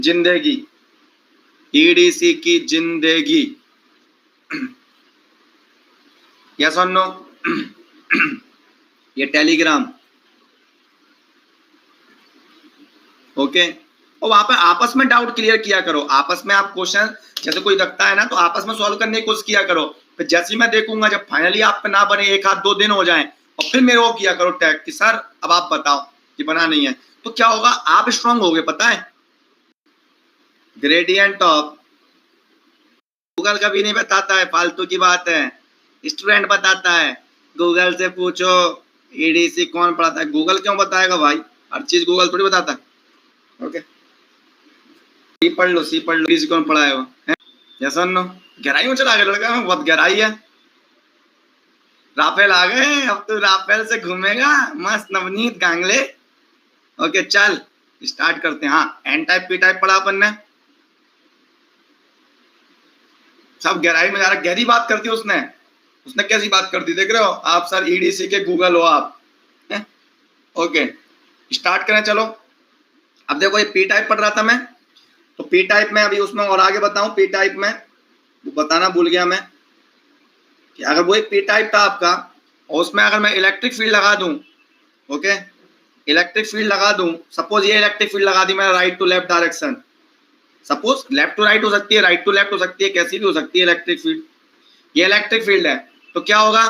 जिंदगी, ईडीसी की जिंदगी, यस और नो? ये टेलीग्राम, ओके। और वहां पर आपस में डाउट क्लियर किया करो, आपस में आप क्वेश्चन जैसे कोई रखता है ना तो आपस में सॉल्व करने की कोशिश किया करो। फिर जैसे ही मैं देखूंगा जब फाइनली आप पे ना बने, 1-2 दिन हो जाए, और फिर मेरे को किया करो टैग कि सर अब आप बताओ कि बना नहीं है, तो क्या होगा, आप स्ट्रांग हो गए। पता है ग्रेडियंट ऑफ, गूगल कभी नहीं बताता है, फालतू की बात है, स्टूडेंट बताता है। गूगल से पूछो ईडीसी कौन पढ़ाता है, गूगल क्यों बताएगा भाई, हर चीज गूगल थोड़ी बताता है। ओके, सी पढ़ लो, सी पढ़ लो, ईडीसी कौन पढ़ाएगा है? यस और नो? गहराई में चला गया लड़का, में बहुत गहराई है। राफेल आ गए, अब तो राफेल से घूमेगा मस्त नवनीत गांगले। ओके चल स्टार्ट करते हैं। हाँ, एन टाइप पी टाइप पढ़ा अपन ने, सब गहराई में जा रहा, गहरी बात करती है उसने। उसने कैसी बात कर दी देख रहे हो आप, सर ईडीसी के गूगल हो आप। ओके स्टार्ट करें चलो। अब देखो ये पी टाइप पढ़ रहा था मैं, तो पी टाइप में अभी उसमें और आगे बताऊं, पी टाइप में वो बताना भूल गया मैं कि अगर वो एक पी टाइप था आपका, और उसमें अगर मैं इलेक्ट्रिक फील्ड लगा दूं, ओके इलेक्ट्रिक फील्ड लगा दूं, सपोज ये इलेक्ट्रिक फील्ड लगा दी मैंने right to left direction, suppose left to right हो सकती है, राइट टू लेफ्ट हो सकती है, कैसी भी हो सकती है इलेक्ट्रिक फील्ड, ये इलेक्ट्रिक फील्ड है, तो क्या होगा,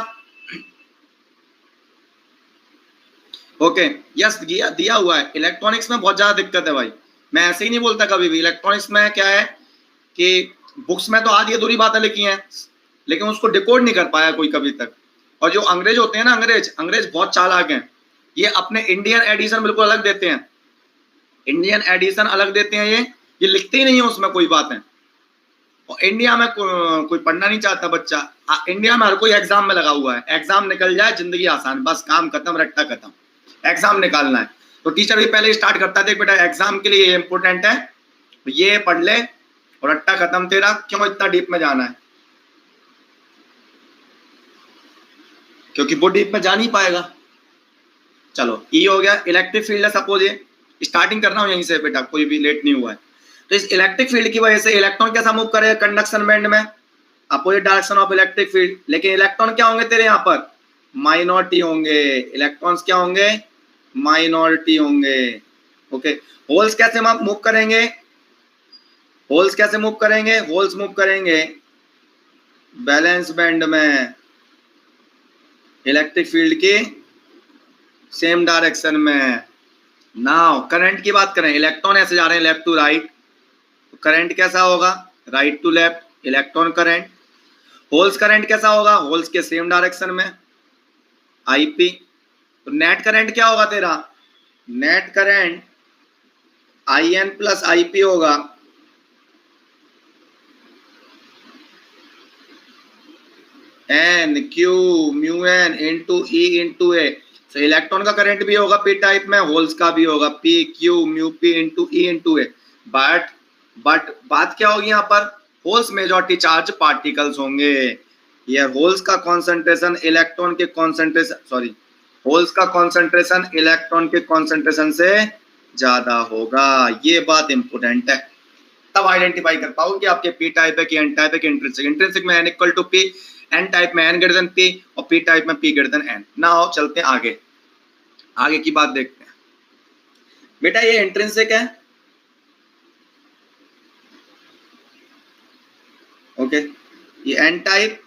ओके यस दिया हुआ है। इलेक्ट्रॉनिक्स में बहुत ज्यादा दिक्कत है भाई, मैं ऐसे ही नहीं बोलता कभी भी। इलेक्ट्रॉनिक्स में क्या है कि बुक्स में तो आधी अधूरी बातें लिखी हैं, लेकिन उसको डिकोड नहीं कर पाया कोई कभी तक। और जो अंग्रेज होते हैं ना, अंग्रेज बहुत चालाक हैं, ये अपने इंडियन एडिशन बिल्कुल अलग देते हैं, इंडियन एडिशन अलग देते हैं, ये लिखते ही नहीं है उसमें कोई बात है। और इंडिया में कोई पढ़ना नहीं चाहता बच्चा, इंडिया में हर कोई एग्जाम में लगा हुआ है, एग्जाम निकल जाए जिंदगी आसान, बस काम खत्म, रट्टा खत्म, एग्जाम निकालना है। तो टीचर भी पहले स्टार्ट करता है, देख बेटा एग्जाम के लिए ये इंपॉर्टेंट है, तो ये पढ़ ले और रट्टा खत्म तेरा, क्यों इतना डीप में जाना है, क्योंकि वो डीप में जा नहीं पाएगा। चलो ई हो गया, इलेक्ट्रिक फील्ड है सपोज, ये स्टार्टिंग करना हो यहीं से बेटा, कोई भी लेट नहीं हुआ है। तो इस इलेक्ट्रिक फील्ड की वजह से इलेक्ट्रॉन कैसा मूव करेगा कंडक्शन बैंड में, opposite direction of electric field, लेकिन इलेक्ट्रॉन क्या होंगे तेरे यहाँ पर, माइनॉरिटी होंगे, इलेक्ट्रॉन्स क्या होंगे, माइनॉरिटी होंगे। ओके होल्स कैसे मूव करेंगे, होल्स कैसे मूव करेंगे, होल्स मूव करेंगे बैलेंस बैंड में, इलेक्ट्रिक फील्ड की सेम डायरेक्शन में। नाउ करंट की बात करें, इलेक्ट्रॉन ऐसे जा रहे हैं लेफ्ट टू राइट, तो करंट कैसा होगा, right to left electron current. Holes current कैसा होगा, होल्स के सेम डायरेक्शन में, आईपी। तो नेट करंट क्या होगा तेरा, net current I N plus IP होगा, N Q mu N into E into A. तो इलेक्ट्रॉन का करंट भी होगा पी टाइप में, होल्स का भी होगा P Q mu P into E into A. But बात क्या होगी यहाँ पर, होल्स मेजॉरिटी चार्ज पार्टिकल्स होंगे, ये होल्स का कॉन्सेंट्रेशन इलेक्ट्रॉन के कॉन्सेंट्रेशन, सॉरी होल्स का कॉन्सेंट्रेशन इलेक्ट्रॉन के कॉन्सेंट्रेशन से ज्यादा होगा, ये बात इंपोर्टेंट है। तब आइडेंटिफाई कर पाओगे कि आपके पी टाइप है कि एन टाइप है कि इंट्रिंसिक। इंट्रिंसिक में N equal to P, N type में एन ग्रेटर देन पी, और पी टाइप में P greater than N. Now चलते हैं आगे, आगे की बात देखते हैं। बेटा ये इंट्रिंसिक है, ओके ये एन टाइप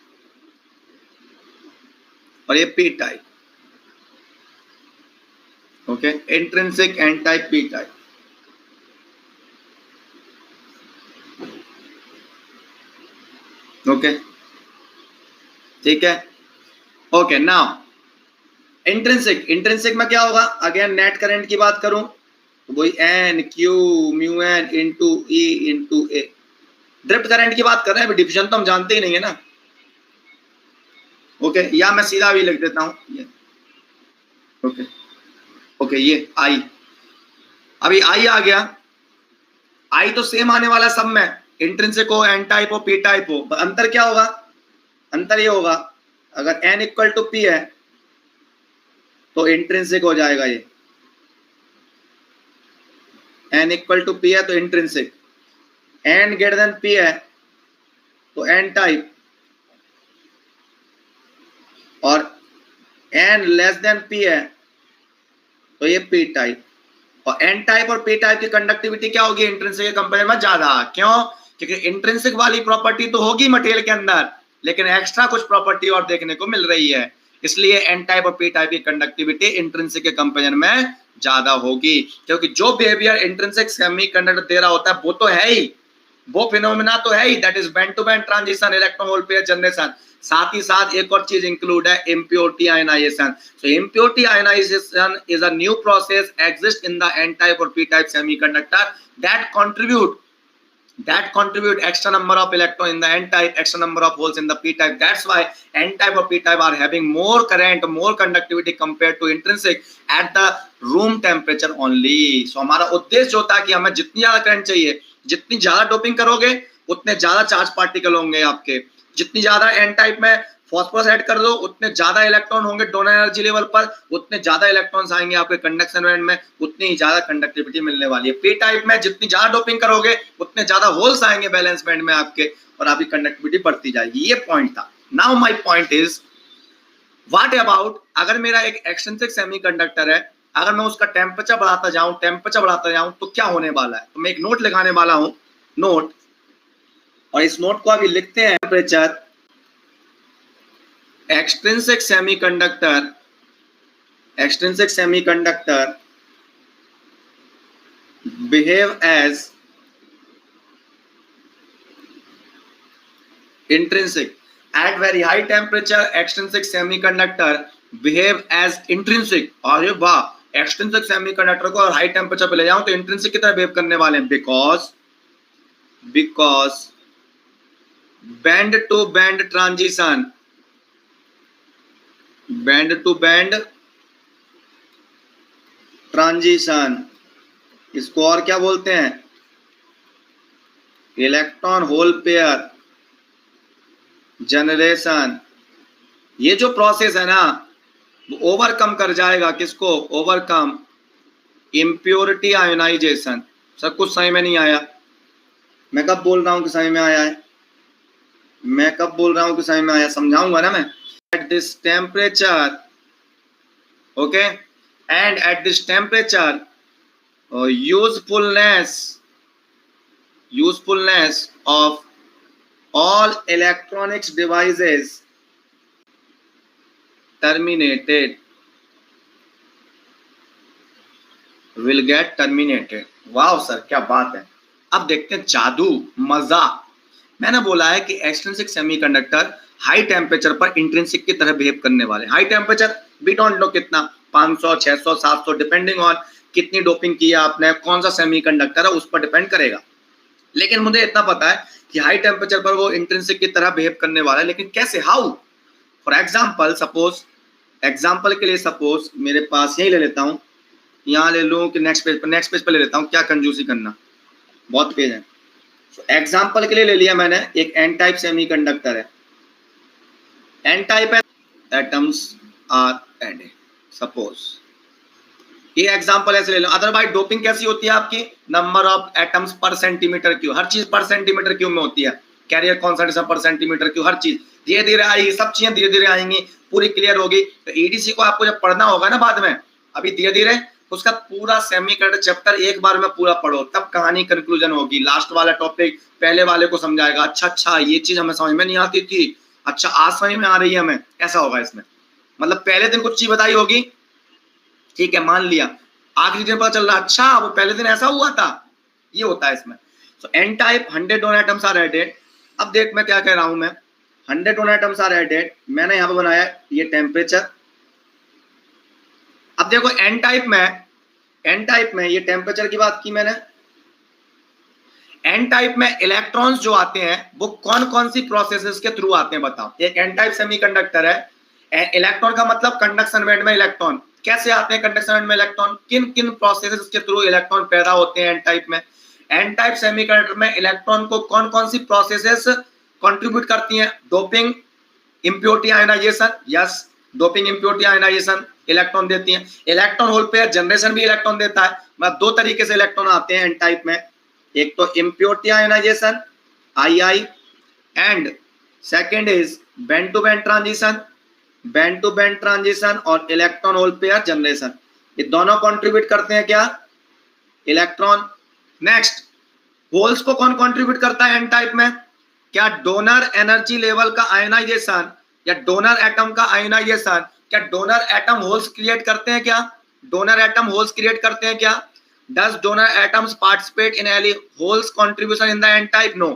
और ये P type, okay intrinsic N type P type. Okay ठीक है, ओके नाउ इंट्रिंसिक, इंट्रिंसिक में क्या होगा, अगेन नेट करंट की बात करूं तो वही N Q mu N into E into A. Drift current की बात कर रहे हैं, डिफिशन तो हम जानते ही नहीं है ना, ओके या मैं सीधा भी लिख देता हूं ये, ओके ओके ये आई, अभी आई आ गया, आई तो सेम आने वाला सब में, इंट्रिंसिक हो एन टाइप हो पी टाइप हो, अंतर क्या होगा, अंतर ये होगा अगर एन इक्वल टू पी है तो इंट्रिंसिक हो जाएगा ये, n इक्वल टू p है तो intrinsic, n greater than p है तो n टाइप, और n लेस देन p है तो ये p टाइप। और n टाइप और p टाइप की कंडक्टिविटी क्या होगी इंट्रिंसिक के कंपेयर में ज्यादा। क्यों? क्योंकि इंट्रिंसिक वाली प्रॉपर्टी तो होगी मटेरियल के अंदर, लेकिन एक्स्ट्रा कुछ प्रॉपर्टी और देखने को मिल रही है, इसलिए n टाइप और p टाइप की कंडक्टिविटी इंट्रिंसिक के कंपेरिजन में ज्यादा होगी। क्योंकि जो बिहेवियर इंट्रिंसिक सेमीकंडक्टर दे रहा होता है वो तो है ही, वो फिनोमेना तो है ही, that is band to band transition, electron hole pair generation. साथ ही साथ एक और चीज इंक्लूड है impurity ionization. So impurity ionization is a new process exist in the n type और p type semiconductor that contribute extra number of electron in the n type, extra number of holes in the p type. That's why n type or p type are having more current, more conductivity compared to intrinsic at the room temperature only. So हमारा उद्देश्य जो होता है कि हमें जितनी ज्यादा current चाहिए, जितनी ज्यादा डोपिंग करोगे उतने ज्यादा चार्ज पार्टिकल होंगे आपके, जितनी ज्यादा n टाइप में फॉस्फोरस ऐड कर दो उतने ज्यादा इलेक्ट्रॉन होंगे डोनर एनर्जी लेवल पर, उतने ज्यादा इलेक्ट्रॉन्स आएंगे आपके कंडक्शन बैंड में, उतनी ही ज्यादा कंडक्टिविटी मिलने वाली है। p टाइप में जितनी ज्यादा डोपिंग करोगे उतने ज्यादा होल्स आएंगे बैलेंस बैंड में आपके, और आपकी कंडक्टिविटी बढ़ती जाएगी। ये पॉइंट था। Now my point is what about अगर मेरा एक एक्सट्रिंसिक सेमीकंडक्टर है, अगर मैं उसका टेम्परेचर बढ़ाता जाऊं तो क्या होने वाला है। तो मैं एक नोट लगाने वाला हूं, नोट, और इस नोट को अभी लिखते हैं। Temperature extrinsic semiconductor behave as intrinsic. At very high temperature extrinsic semiconductor behave as intrinsic. अरे वाह, extrinsic semiconductor को हाई टेम्परेचर पे ले जाऊं तो इंट्रिंसिक की तरह बिहेव करने वाले हैं, because band to band transition, इसको और क्या बोलते हैं, इलेक्ट्रॉन होल पेयर जनरेशन। ये जो प्रोसेस है ना वो ओवरकम कर जाएगा किसको, ओवरकम इम्प्योरिटी आयोनाइजेशन। सब कुछ समझ में नहीं आया? मैं कब बोल रहा हूं कि समझ में आया है? मैं कब बोल रहा हूं कि समझ में आया? समझाऊंगा ना मैं। At this temperature, okay, and at this temperature, usefulness of all electronics devices terminated, will get terminated. वाह सर, क्या बात है। अब देखते हैं जादू, मजा। मैंने बोला है कि एक्सट्रिंसिक सेमीकंडक्टर हाई टेम्परेचर पर इंट्रिंसिक की तरह बिहेव करने वाले। High temperature we don't know कितना, 500, 600, 700, डिपेंडिंग ऑन कितनी डोपिंग की है आपने, कौन सा सेमीकंडक्टर है उस पर डिपेंड करेगा। लेकिन मुझे इतना पता है कि हाई टेम्परेचर पर वो इंट्रिंसिक की तरह बिहेव करने वाला है। लेकिन कैसे, हाउ? फॉर एग्जाम्पल, एग्जाम्पल के लिए सपोज मेरे पास, यही ले लेता हूँ, यहाँ ले लूँ कि नेक्स्ट पेज पर ले लेता हूँ, क्या कंजूसी करना, बहुत पेज है। एग्जाम्पल के लिए ले लिया मैंने, एक एन टाइप सेमीकंडक्टर है, एन टाइप है, एटम्स आर एडेड, सपोज ये एग्जांपल ऐसे ले लो। अदरवाइज डोपिंग कैसी होती है आपकी, number of atoms per centimetre cube, हर चीज पर सेंटीमीटर क्यूब में होती है, carrier concentration per centimetre cube, हर चीज धीरे धीरे आएगी, सब चीजें धीरे धीरे आएंगी, पूरी क्लियर होगी। तो ईडीसी को आपको जब पढ़ना होगा ना बाद में, अभी धीरे धीरे उसका पूरा सेमीकंडक्टर चैप्टर एक बार में पूरा पढ़ो, तब कहानी कंक्लूजन होगी। लास्ट वाला टॉपिक पहले वाले को समझाएगा, अच्छा ये चीज हमें समझ में नहीं आती थी, अच्छा आज समझ में आ रही है हमें, ऐसा होगा इसमें। मतलब पहले दिन कुछ चीज बताई होगी, ठीक है मान लिया, आखिरी दिन पता चल रहा अच्छा वो पहले दिन ऐसा हुआ था, ये होता है इसमें। So N type 100 donor atoms are added. अब देख मैं क्या कह रहा हूं, मैं 100 डोनर एटम्स आर एडेड, मैंने यहां पे बनाया ये टेम्परेचर। अब देखो एन टाइप में ये टेम्परेचर की बात की मैंने। एन टाइप में इलेक्ट्रॉन्स जो आते हैं वो कौन कौन सी प्रोसेसेस के थ्रू आते हैं बताओ। एक एन टाइप सेमीकंडक्टर है, इलेक्ट्रॉन का मतलब कंडक्शन बैंड में इलेक्ट्रॉन कैसे आते हैं, कंडक्शन बैंड में इलेक्ट्रॉन किन किन प्रोसेसेस के थ्रू इलेक्ट्रॉन पैदा होते हैं एन टाइप में। एन टाइप सेमीकंडक्टर में इलेक्ट्रॉन को कौन कौन सी प्रोसेसेस कंट्रीब्यूट करती हैं, doping, impurity ionization, yes, doping impurity ionization electron देती हैं। इलेक्ट्रॉन होल पेयर जनरेशन भी इलेक्ट्रॉन देता है। मतलब दो तरीके से इलेक्ट्रॉन आते हैं एन टाइप में, एक तो impurity ionization I and second is band to band transition, band to band transition और इलेक्ट्रॉन होल पेयर जनरेशन। ये दोनों कंट्रीब्यूट करते हैं क्या, इलेक्ट्रॉन। नेक्स्ट, होल्स को कौन कंट्रीब्यूट करता है एन टाइप में, क्या डोनर एनर्जी लेवल का आयनाइजेशन या डोनर एटम का आयनाइजेशन, क्या डोनर एटम होल्स क्रिएट करते हैं, क्या डोनर एटम होल्स क्रिएट करते हैं, क्या does donor atoms participate in any holes contribution in the N type, no.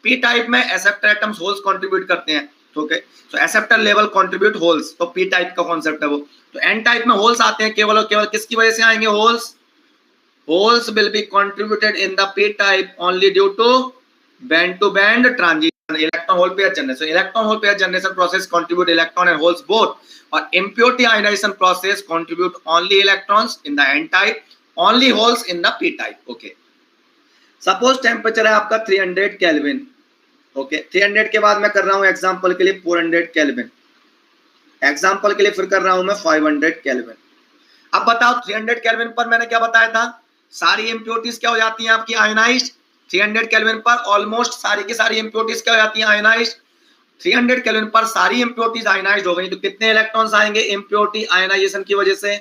P type में एक्सेप्टर एटम्स होल्स कंट्रीब्यूट करते हैं, okay, so acceptor level contribute holes, तो पी टाइप का concept है वो। तो एन टाइप में होल्स आते हैं केवल और केवल किसकी वजह से आएंगे, holes. Holes will be contributed in the p type only due to band to band transition, electron hole pair generation. So electron hole pair generation process contribute electron and holes both, or impurity ionization process contribute only electrons in the n type, only holes in the p type. Okay, suppose temperature है आपका 300 kelvin, okay, 300 के बाद मैं कर रहा हूं example के लिए 400 केल्विन, एग्जांपल के लिए फिर कर रहा हूं मैं 500 केल्विन। अब बताओ 300 केल्विन पर मैंने क्या बताया था, सारी इंप्योरिटीज क्या हो जाती हैं आपकी आयनाइज्ड। 300 केल्विन पर ऑलमोस्ट सारी की सारी इंप्योरिटीज क्या हो जाती हैं, आयनाइज्ड। 300 केल्विन पर सारी इंप्योरिटीज आयनाइज्ड हो गई, तो कितने इलेक्ट्रॉन्स आएंगे इंप्योरिटी आयनाइजेशन की वजह से,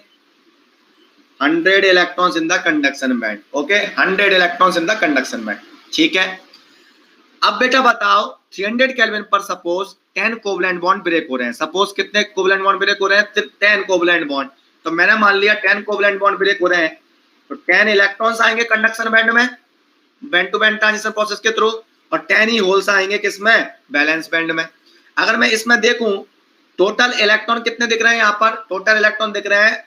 100 electrons in the conduction band, okay, 100 electrons in the conduction band, ठीक है। अब बेटा बताओ 300 केल्विन पर सपोज 10 कोवलेंट बॉन्ड ब्रेक हो रहे हैं, सपोज कितने कोवलेंट बॉन्ड ब्रेक हो रहे हैं, 10 कोवलेंट बॉन्ड। तो मैंने मान लिया 10 कोवलेंट बॉन्ड ब्रेक हो रहे हैं, तो 10 इलेक्ट्रॉन्स आएंगे कंडक्शन बैंड में band to band transition process के थ्रू, और 10 ही होल्स आएंगे किसमें, बैलेंस बैंड में। अगर मैं इसमें देखूं टोटल इलेक्ट्रॉन कितने दिख रहे हैं, यहाँ पर टोटल इलेक्ट्रॉन दिख रहे हैं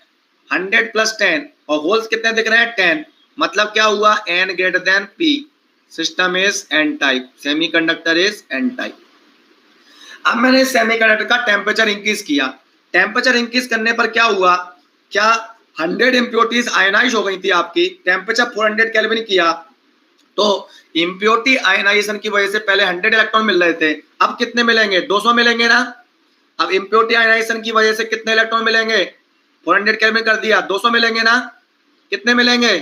100 + 10 और होल्स कितने दिख रहे हैं 10, मतलब क्या हुआ, n greater than p, system is n type, semiconductor is n type. अब मैंने सेमीकंडक्टर का टेम्परेचर इंक्रीज किया, टेम्परेचर इंक्रीज करने पर क्या हुआ, क्या 100 इंप्योरिटीज आयनाइज हो गई थी आपकी, टेम्परेचर 400 केल्विन किया, तो इंप्योरिटी आयनाइजेशन की वजह से पहले 100 इलेक्ट्रॉन मिल रहे थे, अब कितने मिलेंगे, 200 मिलेंगे ना। अब इंप्योरिटी आयनाइजेशन की वजह से कितने इलेक्ट्रॉन मिलेंगे, 400 केल्विन कर दिया, 200 मिलेंगे ना, कितने मिलेंगे,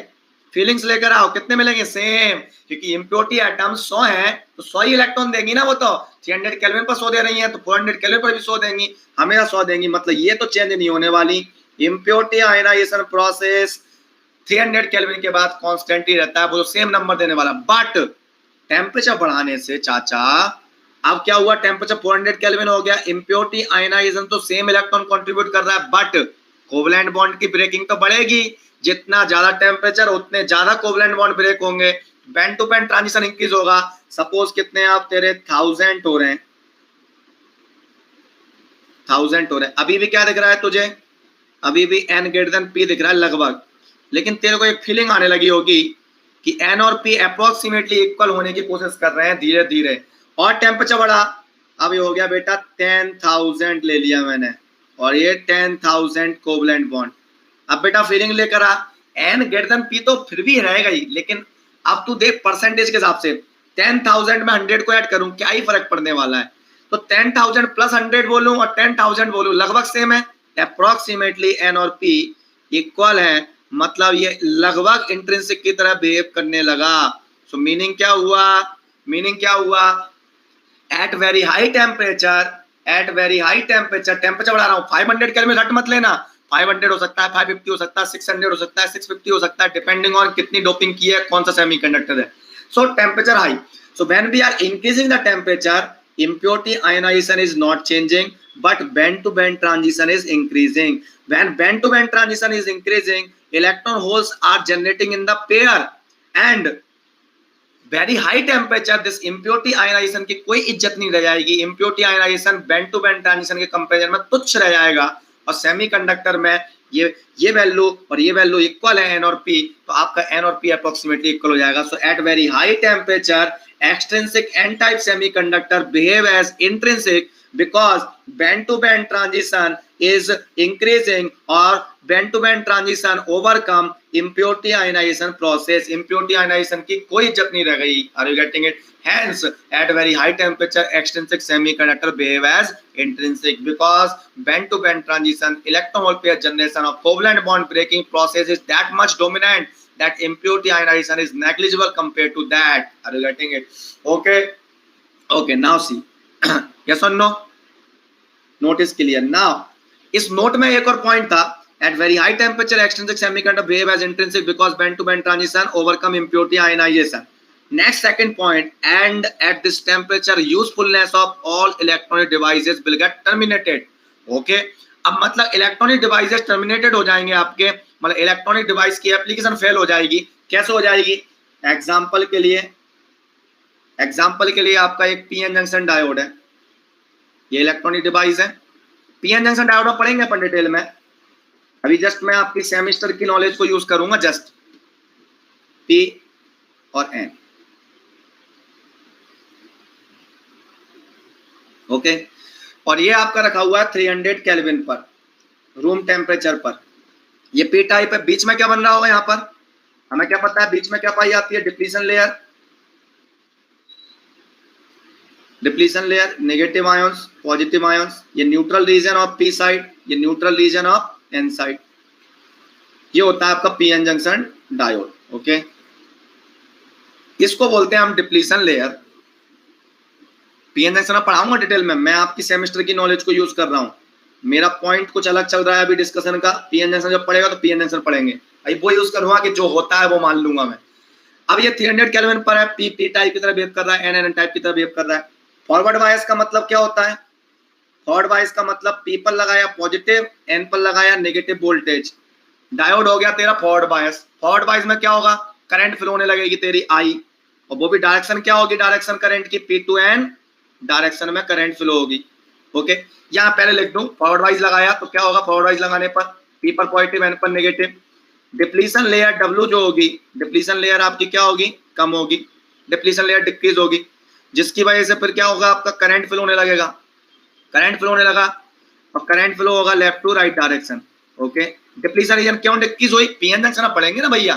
फीलिंग्स लेकर आओ, कितने मिलेंगे, सेम, क्योंकि इंप्योरिटी एटम 100 है तो 100 ही इलेक्ट्रॉन देंगी ना, वो तो 300 केल्विन पर 100 दे रही है तो 400 केल्विन पर भी 100 देंगी, हमेशा 100 देंगी, मतलब ये तो चेंज नहीं होने वाली। इंप्योरिटी आयनाइजेशन प्रोसेस 300 केल्विन के बाद कांस्टेंट ही रहता है, वो सेम नंबर देने वाला, बट टेम्परेचर बढ़ाने से चाचा अब क्या हुआ, टेम्परेचर 400 केल्विन हो गया, इंप्योरिटी आयनाइजेशन तो सेम इलेक्ट्रॉन कंट्रीब्यूट कर रहा है, बट कोवलेंट बॉन्ड की ब्रेकिंग तो बढ़ेगी, जितना ज्यादा टेम्परेचर उतने ज्यादा कोवलेंट बॉन्ड ब्रेक होंगे, band to band transition increase होगा। सपोज कितने आप तेरे 1000 हो रहे हैं, 1000 हो रहे हैं, अभी भी क्या दिख रहा है तुझे, अभी भी n ग्रेटर देन p दिख रहा है लगभग, लेकिन तेरे को एक फीलिंग आने लगी होगी कि n और p अप्रोक्सीमेटली इक्वल होने की कोशिश कर रहे हैं धीरे धीरे, और टेम्परेचर बढ़ा, अब ये हो गया बेटा 10,000 ले लिया मैंने, और ये 10,000 कोवलेंट बॉन्ड। अब बेटा फीलिंग लेकर आ, n ग्रेटर देन p तो फिर भी रहेगा ही, लेकिन अब तू देख परसेंटेज के हिसाब से 10,000 में 100 को ऐड करूं क्या ही फर्क पड़ने वाला है, तो 10,000 + 100 बोलूं और 10,000 बोलूं लगभग सेम है, अप्रोक्सीमेटली n और p इक्वल है, मतलब ये लगभग इंट्रिंसिक की तरह बिहेव करने लगा। सो मीनिंग क्या हुआ, मीनिंग क्या हुआ, at very high temperature, at very high temperature, temperature बढ़ा रहा हूं 500 केल्विन, हट मत लेना, 500 हो सकता है, 550 हो सकता है, 600 हो सकता है, 650 हो सकता है, डिपेंडिंग ऑन कितनी डोपिंग की है, कौन सा सेमीकंडक्टर है। So temperature high, so when we are increasing the temperature impurity ionization is not changing, but band to band transition is increasing. When band to band transition is increasing, electron holes are generating in the pair, and very high temperature this impurity ionization की कोई इज्जत नहीं रह जाएगी, impurity ionization band to band transition के comparison में तुच्छ रह जाएगा, और सेमीकंडक्टर में ये वैल्यू और ये वैल्यू इक्वल है n और p, तो आपका n और p अप्रोक्सीमेटली इक्वल हो जाएगा। So at very high temperature extrinsic n type semiconductor behave as intrinsic because band to band transition is increasing or band to band transition overcome impurity ionization process. Impurity ionization की कोई इज्जत नहीं रह गई. Are you getting it? Hence, at very high temperature, extrinsic semiconductor behave as intrinsic because band to band transition, electron hole pair generation of covalent bond breaking process is that much dominant that impurity ionization is negligible compared to that. Are you getting it? Okay. Okay. Now see. Yes or no? Note is clear. Now, इस note में एक और point था. At very high temperature, extrinsic semiconductor behave as intrinsic because band-to-band transition overcome impurity ionization. Next, second point, and at this temperature, usefulness of all electronic devices will get terminated. Okay? अब मतलब electronic devices terminated हो जाएंगे आपके, मतलब electronic device की application fail हो जाएगी. कैसे हो जाएगी? एग्जाम्पल के लिए आपका एक पीएन जंक्शन डायोड है. ये इलेक्ट्रॉनिक डिवाइस है. पीएन जंक्शन डायोड में पढ़ेंगे अपन डिटेल में. अभी जस्ट मैं आपकी सेमेस्टर की नॉलेज को यूज करूंगा. जस्ट पी और एन. ओके. और ये आपका रखा हुआ है 300 केल्विन पर, रूम टेम्परेचर पर. ये पी टाइप है. बीच में क्या बन रहा होगा? यहाँ पर हमें क्या पता है बीच में क्या पाई जाती है? Depletion layer. Depletion layer, negative ions, positive ions. ये neutral region of P side, ये neutral region of N side. ये होता है आपका पीएन जंक्शन डायोड. ओके. इसको बोलते हैं हम डिप्लीशन लेयर. पीएन जंक्शन में पढ़ाऊंगा डिटेल में. मैं आपकी सेमेस्टर की नॉलेज को यूज कर रहा हूं. मेरा पॉइंट कुछ अलग चल रहा है अभी डिस्कशन का. पीएन जंक्शन जब पढ़ेगा तो पीएन जंक्शन पढ़ेंगे. अभी वो यूज करूंगा कि जो होता है वो मान लूंगा मैं. अब ये 300 केल्विन पर है. पी पी टाइप की तरह बिहेव कर रहा है, एन एन टाइप की तरह बिहेव कर रहा है. फॉरवर्ड बायस का मतलब क्या होता है? फॉरवर्ड बायस का मतलब पी पर लगाया पॉजिटिव, एन पर लगाया नेगेटिव वोल्टेज. डायोड हो गया तेरा फॉरवर्ड बायस. फॉरवर्ड बायस में क्या होगा? करंट फ्लो होने लगेगी तेरी आई, और वो भी डायरेक्शन क्या होगी? डायरेक्शन करंट की पी टू एन डायरेक्शन में करंट फ्लो होगी. ओके. यहाँ पहले लिख दूं फॉरवर्ड वाइज लगाया तो क्या होगा? फॉरवर्ड वाइज लगाने पर पी पर पॉजिटिव, एन पर नेगेटिव. डिप्लीशन लेयर डब्ल्यू जो होगी, डिप्लीशन लेयर आपकी क्या होगी? कम होगी. डिप्लीशन लेयर डिक्रीज होगी, जिसकी वजह से फिर क्या होगा? आपका करंट फ्लो होने लगेगा. करंट फ्लो होने लगा और करंट फ्लो होगा left to right direction. Okay. Depletion region क्यों डिक्रीज हुई? पीएन जंक्शन पढ़ेंगे ना भैया,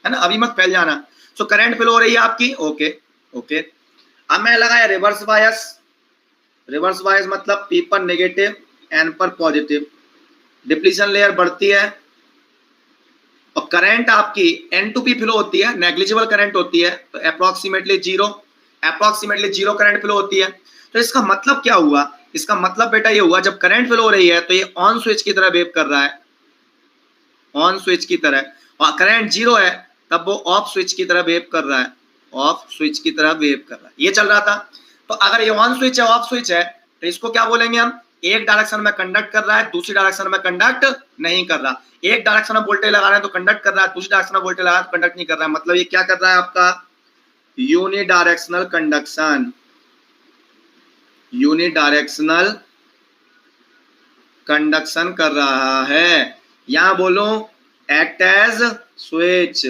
है ना, अभी मत फैल जाना. सो करंट फ्लो हो रही है आपकी. ओके. ओके. अब मैं लगाया रिवर्स बायस. रिवर्स बायस मतलब पी पर नेगेटिव, एन पर पॉजिटिव. डिप्लीशन लेयर बढ़ती है और करंट आपकी एन टू पी फ्लो होती है, नेग्लिजिबल करंट होती है, तो अप्रोक्सीमेटली जीरो करंट फ्लो होती है. तो इसका मतलब क्या हुआ? इसका मतलब बेटा ये हुआ जब करंट फ्लो हो रही है तो ये ऑन स्विच की तरह बिहेव कर रहा है, ऑन स्विच की तरह. और करंट जीरो है तब वो ऑफ स्विच की तरह बिहेव कर रहा है, ऑफ स्विच की तरह बिहेव कर रहा है. ये चल रहा था. तो अगर ये ऑन स्विच है, ऑफ स्विच है, तो इसको क्या बोलेंगे हम? एक डायरेक्शन में कंडक्ट कर रहा है, दूसरी डायरेक्शन में कंडक्ट नहीं कर रहा. एक डायरेक्शन में वोल्टेज लगा रहे हैं तो कंडक्ट कर रहा है, दूसरी डायरेक्शन में वोल्टेज लगा रहे हैं तो कंडक्ट नहीं कर रहा है. मतलब ये क्या कर रहा है? आपका यूनिडायरेक्शनल कंडक्शन, यूनिडायरेक्शनल कंडक्शन कर रहा है. यहां बोलो एक्ट एज स्विच,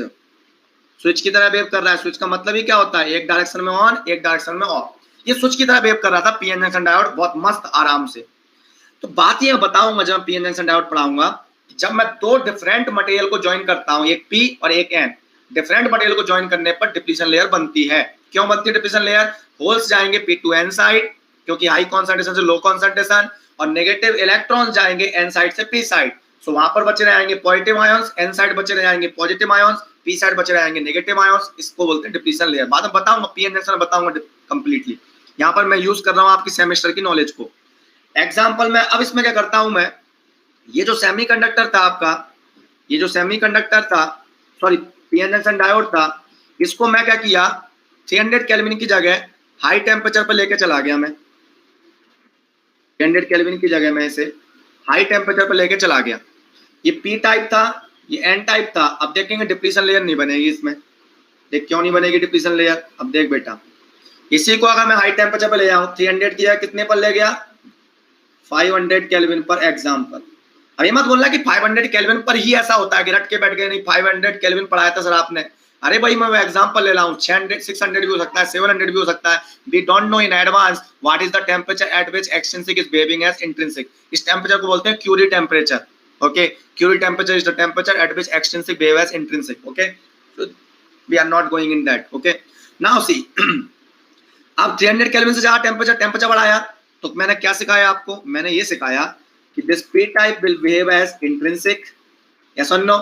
स्विच की तरह बिहेव कर रहा है. स्विच का मतलब ही क्या होता है? एक डायरेक्शन में ऑन, एक डायरेक्शन में ऑफ. ये स्विच की तरह बिहेव कर रहा था पीएन जंक्शन डायोड, बहुत मस्त आराम से. तो बात ये बताऊंगा जब पीएन जंक्शन डायोड पढ़ाऊंगा, जब मैं दो डिफरेंट मटेरियल को ज्वाइन करता हूं, एक पी और एक एन, डिफरेंट मटेरियल को ज्वाइन करने पर डिप्लीशन लेयर बनती है. क्यों बनती है डिप्लीशन लेयर? होल्स जाएंगे पी टू एन साइड क्योंकि हाई कॉन्सेंट्रेशन से लो कॉन्सेंट्रेशन, और नेगेटिव इलेक्ट्रॉन जाएंगे एन साइड से पी साइड. सो वहां पर बचे रहेंगे पॉजिटिव आयंस, एन साइड बचे रहेंगे पॉजिटिव आयंस, पी साइड बचे रहेंगे नेगेटिव आयंस. इसको बोलते हैं डिप्लीशन लेयर. बाद में बताऊंगा, पीएन जंक्शन बताऊंगा कंप्लीटली. यहाँ पर मैं यूज कर रहा हूँ आपकी सेमेस्टर की नॉलेज को. एग्जाम्पल में अब इसमें क्या करता हूं मैं? ये जो सेमीकंडक्टर था आपका, ये जो सेमीकंडक्टर था, सॉरी पीएन जंक्शन डायोड था, इसको मैं क्या किया? 300 केल्विन की जगह हाई टेम्परेचर पर लेके चला गया मैं. 300 केल्विन की जगह मैं इसे हाई टेम्परेचर पर लेके चला गया. ये पी टाइप था, ये एन टाइप था. अब देखेंगे डिप्लीशन लेयर नहीं बनेगी इसमें. देख क्यों नहीं बनेगी डिप्लीशन लेयर? अब देख बेटा, इसी को अगर मैं हाई टेम्परेचर पर ले जाऊं, 300 की जगह कितने पर ले गया? 500 केल्विन पर. एग्जाम्पल, अभी मत बोलना कि 500 केल्विन पर ही ऐसा होता है कि रट के बैठ गए. नहीं, 500 केल्विन पढ़ाया था सर आपने. अरे भाई मैं एग्जांपल ले रहा हूं. 600 600 भी हो सकता है, 700 भी हो सकता है. We don't know in advance what is the temperature at which extrinsic is behaving as intrinsic. इस टेम्परेचर को बोलते हैं Curie temperature. Okay, Curie temperature is the temperature at which extrinsic behave as intrinsic. Okay, so we are not going in that. Okay, now see अब 300 kelvin से जहां temperature बढ़ाया तो मैंने क्या सिखाया आपको, मैंने ये सिखाया कि this P type will behave as intrinsic, yes और no,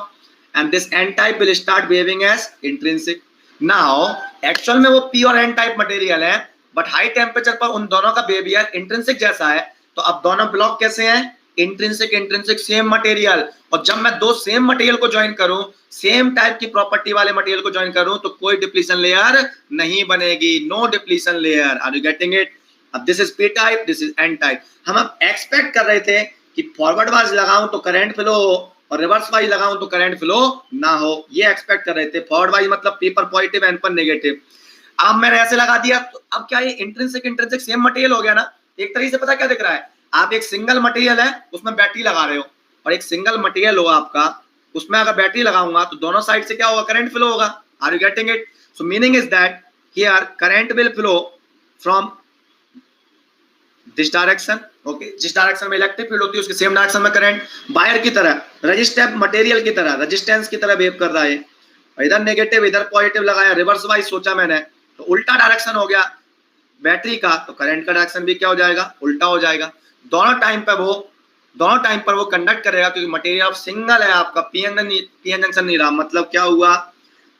and this N type will start behaving as intrinsic. Now actual में वो पी और एन टाइप मटेरियल है, बट हाई टेम्परेचर पर उन दोनों का बिहेवियर इंट्रिंसिक जैसा है. तो अब दोनों ब्लॉक कैसे हैं, इंट्रिंसिक सेम मटेरियल. और जब मैं दो सेम मटेरियल को ज्वाइन करूं, सेम टाइप की प्रॉपर्टी वाले मटेरियल को ज्वाइन करूं, तो कोई डिप्लीशन लेयर नहीं बनेगी, no depletion layer. Are you getting it? अब this is P type, this is N type. हम अब एक्सपेक्ट कर रहे थे कि फॉरवर्ड वाइज लगाऊं तो करंट फ्लो हो और रिवर्स वाइज लगाऊं तो करंट फ्लो ना हो. ये एक्सपेक्ट कर रहे थे. फॉरवर्ड वाइज मतलब पी पर पॉजिटिव, एन पर नेगेटिव. अब मैंने ऐसे लगा दिया तो अब क्या ये इंट्रिंसिक सेम मटेरियल हो गया ना. एक तरीके से पता क्या दिख रहा है, आप एक सिंगल मटेरियल है उसमें बैटरी लगा रहे हो, और एक सिंगल मटेरियल होगा आपका, उसमें अगर बैटरी लगाऊंगा तो दोनों साइड से क्या होगा, करंट फ्लो होगा. Are you getting it? So meaning is that here current will flow from this direction. Okay, जिस डायरेक्शन में इलेक्ट्रिक फील्ड होती है उसके सेम डायरेक्शन में करंट वायर की तरह, रेजिस्टिव मटेरियल की तरह, रेजिस्टेंस की तरह बिहेव कर रहा है. इधर नेगेटिव इधर पॉजिटिव लगाया, रिवर्स वाइज सोचा मैंने तो उल्टा डायरेक्शन हो गया बैटरी का, तो करंट का डायरेक्शन भी क्या हो जाएगा, उल्टा हो जाएगा. दोनों टाइम पर वो कंडक्ट करेगा क्योंकि मटेरियल ऑफ सिंगल है आपका, पीएन जंक्शन नहीं रहा. मतलब क्या हुआ,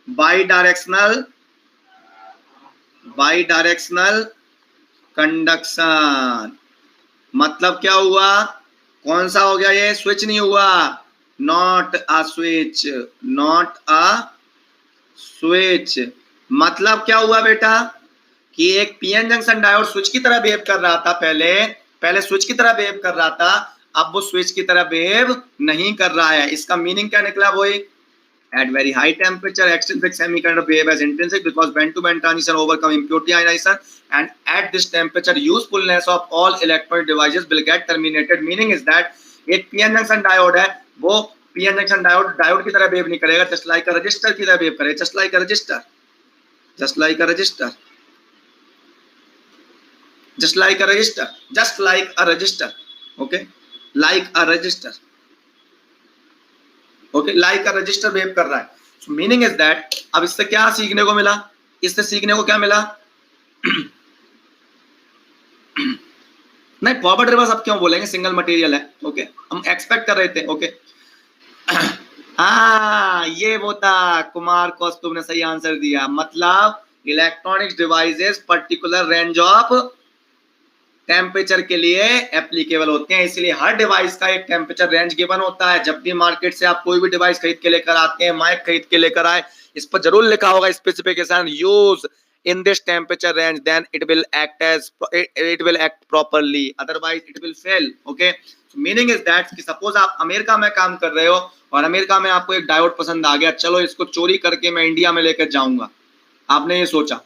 बाई डायरेक्शनल कंडक्शन. मतलब क्या हुआ, कौन सा हो गया ये, स्विच नहीं हुआ, not a switch, not a switch. मतलब क्या हुआ बेटा कि एक पीएन जंक्शन डायोड स्विच की तरह बिहेव कर रहा था, पहले स्विच की तरह बिहेव कर रहा था, अब वो स्विच की तरह बिहेव नहीं कर रहा है. इसका मीनिंग क्या निकला, वही at very high temperature extrinsic semiconductor behave as intrinsic because band to band transition overcome impurity ionization, and at this temperature usefulness of all electronic devices will get terminated. Meaning is that एक PN junction diode है, वो PN junction diode की तरह behave नहीं करेगा, just like a resistor की तरह behave करेगा, just like a resistor, just like a register, just like a register, just like a register. Okay, like a register. Okay, like a register behave कर रहा है. So meaning is that अब इससे क्या सीखने को मिला, इससे सीखने को क्या मिला नहीं, फॉरवर्ड रिवर्स अब क्यों बोलेंगे, सिंगल मटेरियल है. ओके, हम एक्सपेक्ट कर रहे थे. ओके, हाँ ये वो था कुमार कोस, तुमने सही आंसर दिया. मतलब electronics devices particular range of temperature के लिए एप्लीकेबल होते हैं, इसलिए हर डिवाइस का एक टेम्परेचर रेंज गिवन होता है. जब भी मार्केट से आप कोई भी डिवाइस खरीद के लेकर आते हैं, माइक खरीद के लेकर आए, इस पर जरूर लिखा होगा specification use in this temperature range, then it will act properly, otherwise it will fail. Okay, so meaning is that कि suppose आप अमेरिका में काम कर रहे हो और अमेरिका में आपको एक डायोड पसंद आ गया, चलो इसको चोरी करके मैं इंडिया में लेकर जाऊंगा. आपने ये सोचा,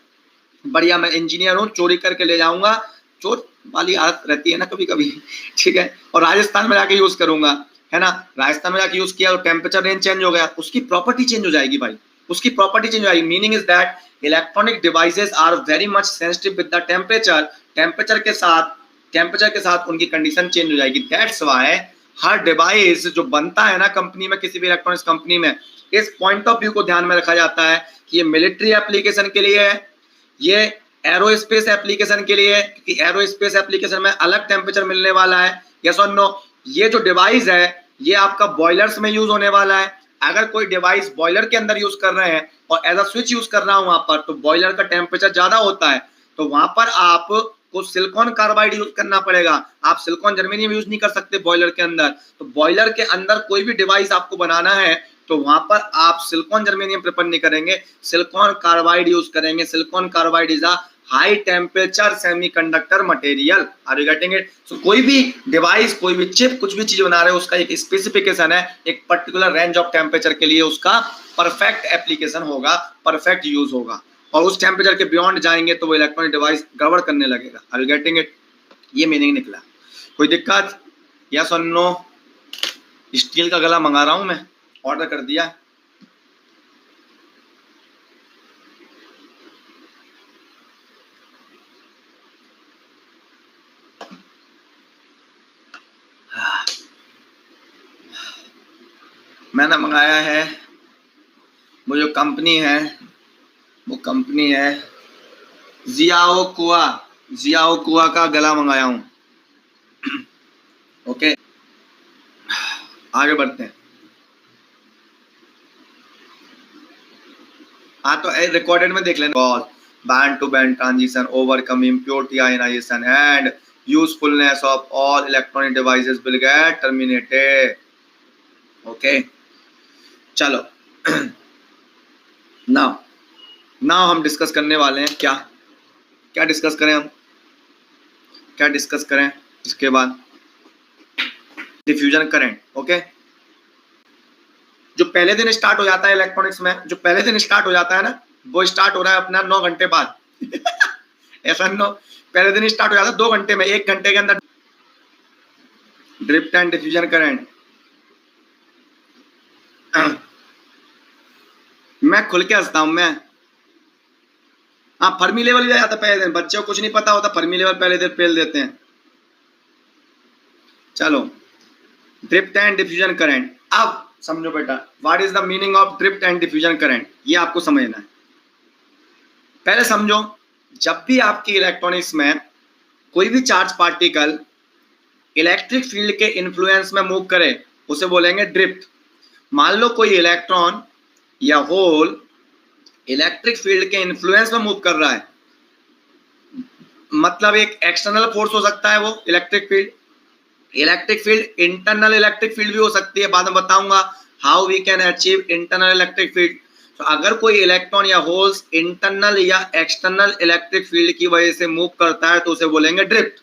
बढ़िया मैं इंजीनियर हूँ, चोरी करके ले जाऊंगा, चोर वाली आदत रहती है ना कभी कभी, ठीक है, और राजस्थान में जाके यूज करूंगा, है ना, राजस्थान में जाके यूज किया तो टेम्परेचर रेंज चेंज हो गया, उसकी प्रॉपर्टी चेंज हो जाएगी भाई, उसकी प्रॉपर्टी चेंज हो जाएगी. Meaning is that electronic devices are very much sensitive with the temperature, temperature के साथ उनकी कंडीशन चेंज हो जाएगी. दैट्स व्हाई हर डिवाइस जो बनता है ना कंपनी में, किसी भी इलेक्ट्रॉनिक्स कंपनी में, इस पॉइंट ऑफ व्यू को ध्यान में रखा जाता है कि ये मिलिट्री एप्लीकेशन के लिए है, ये एरोस्पेस एप्लीकेशन के लिए, क्योंकि एरोस्पेस एप्लीकेशन में अलग टेम्परेचर मिलने वाला है. यस और नो, ये जो डिवाइस है ये आपका बॉयलर्स में यूज होने वाला है. अगर कोई डिवाइस बॉयलर के अंदर यूज कर रहे हैं और एज अ स्विच यूज कर रहा हूं वहां पर, तो बॉयलर का टेम्परेचर ज्यादा होता है, तो वहां पर आपको सिलिकॉन कार्बाइड यूज करना पड़ेगा. आप सिलिकॉन जर्मेनियम यूज नहीं कर सकते बॉयलर के अंदर. तो बॉयलर के अंदर कोई भी डिवाइस आपको बनाना है तो वहां पर आप सिलिकॉन जर्मेनियम प्रेफर नहीं करेंगे, सिलिकॉन कार्बाइड यूज करेंगे. Silicon carbide is a high temperature semiconductor material. Are you getting it? So कोई भी डिवाइस, कोई भी चिप, कुछ भी चीज बना रहे हो, उसका एक स्पेसिफिकेशन है, एक पर्टिकुलर रेंज ऑफ टेम्परेचर के लिए उसका परफेक्ट एप्लीकेशन होगा, परफेक्ट यूज होगा, और उस टेम्परेचर के बियॉन्ड जाएंगे तो वो इलेक्ट्रॉनिक डिवाइस गड़बड़ करने लगेगा. Are you getting it? ये मीनिंग निकला. कोई दिक्कत? यस और नो? स्टील का गला मंगा रहा हूं मैं, ऑर्डर कर दिया. मैंने मंगाया है, वो जो कंपनी है वो कंपनी है जियाओकुआ का गला मंगाया हूं। ओके, आगे बढ़ते हैं। हाँ तो रिकॉर्डेड में देख लेना। Band to band transition, overcome impurity ionization and usefulness of all electronic devices will get terminated. Okay चलो नाउ हम डिस्कस करने वाले हैं क्या डिस्कस करें इसके बाद डिफ्यूजन करंट। ओके, जो पहले दिन स्टार्ट हो जाता है इलेक्ट्रॉनिक्स में, जो पहले दिन स्टार्ट हो जाता है ना, वो स्टार्ट हो रहा है अपना 9 घंटे बाद ऐसा पहले दिन स्टार्ट हो जाता है 2 घंटे में, 1 घंटे के अंदर ड्रिफ्ट एंड डिफ्यूजन करंट। मैं खुल के हंसता हूं मैं। हाँ, फर्मी लेवल भी आ जाता पहले दिन, बच्चों को कुछ नहीं पता होता, फर्मी लेवल पहले दिन पेल देते हैं। चलो, ड्रिफ्ट एंड डिफ्यूजन करंट। अब समझो बेटा, what is the meaning of drift and diffusion current, ये आपको समझना है। पहले समझो, जब भी आपकी इलेक्ट्रॉनिक्स में कोई भी चार्ज पार्टिकल इलेक्ट्रिक फील्ड के इन्फ्लुएंस में मूव करे, उसे बोलेंगे ड्रिफ्ट। मान लो कोई इलेक्ट्रॉन या होल इलेक्ट्रिक फील्ड के इन्फ्लुएंस में मूव कर रहा है, मतलब एक एक्सटर्नल फोर्स हो सकता है वो electric field internal electric field भी हो सकती है, बाद में बताऊंगा how we can achieve internal electric field. तो अगर कोई इलेक्ट्रॉन या होल्स इंटरनल या एक्सटर्नल इलेक्ट्रिक फील्ड की वजह से मूव करता है तो उसे बोलेंगे ड्रिफ्ट।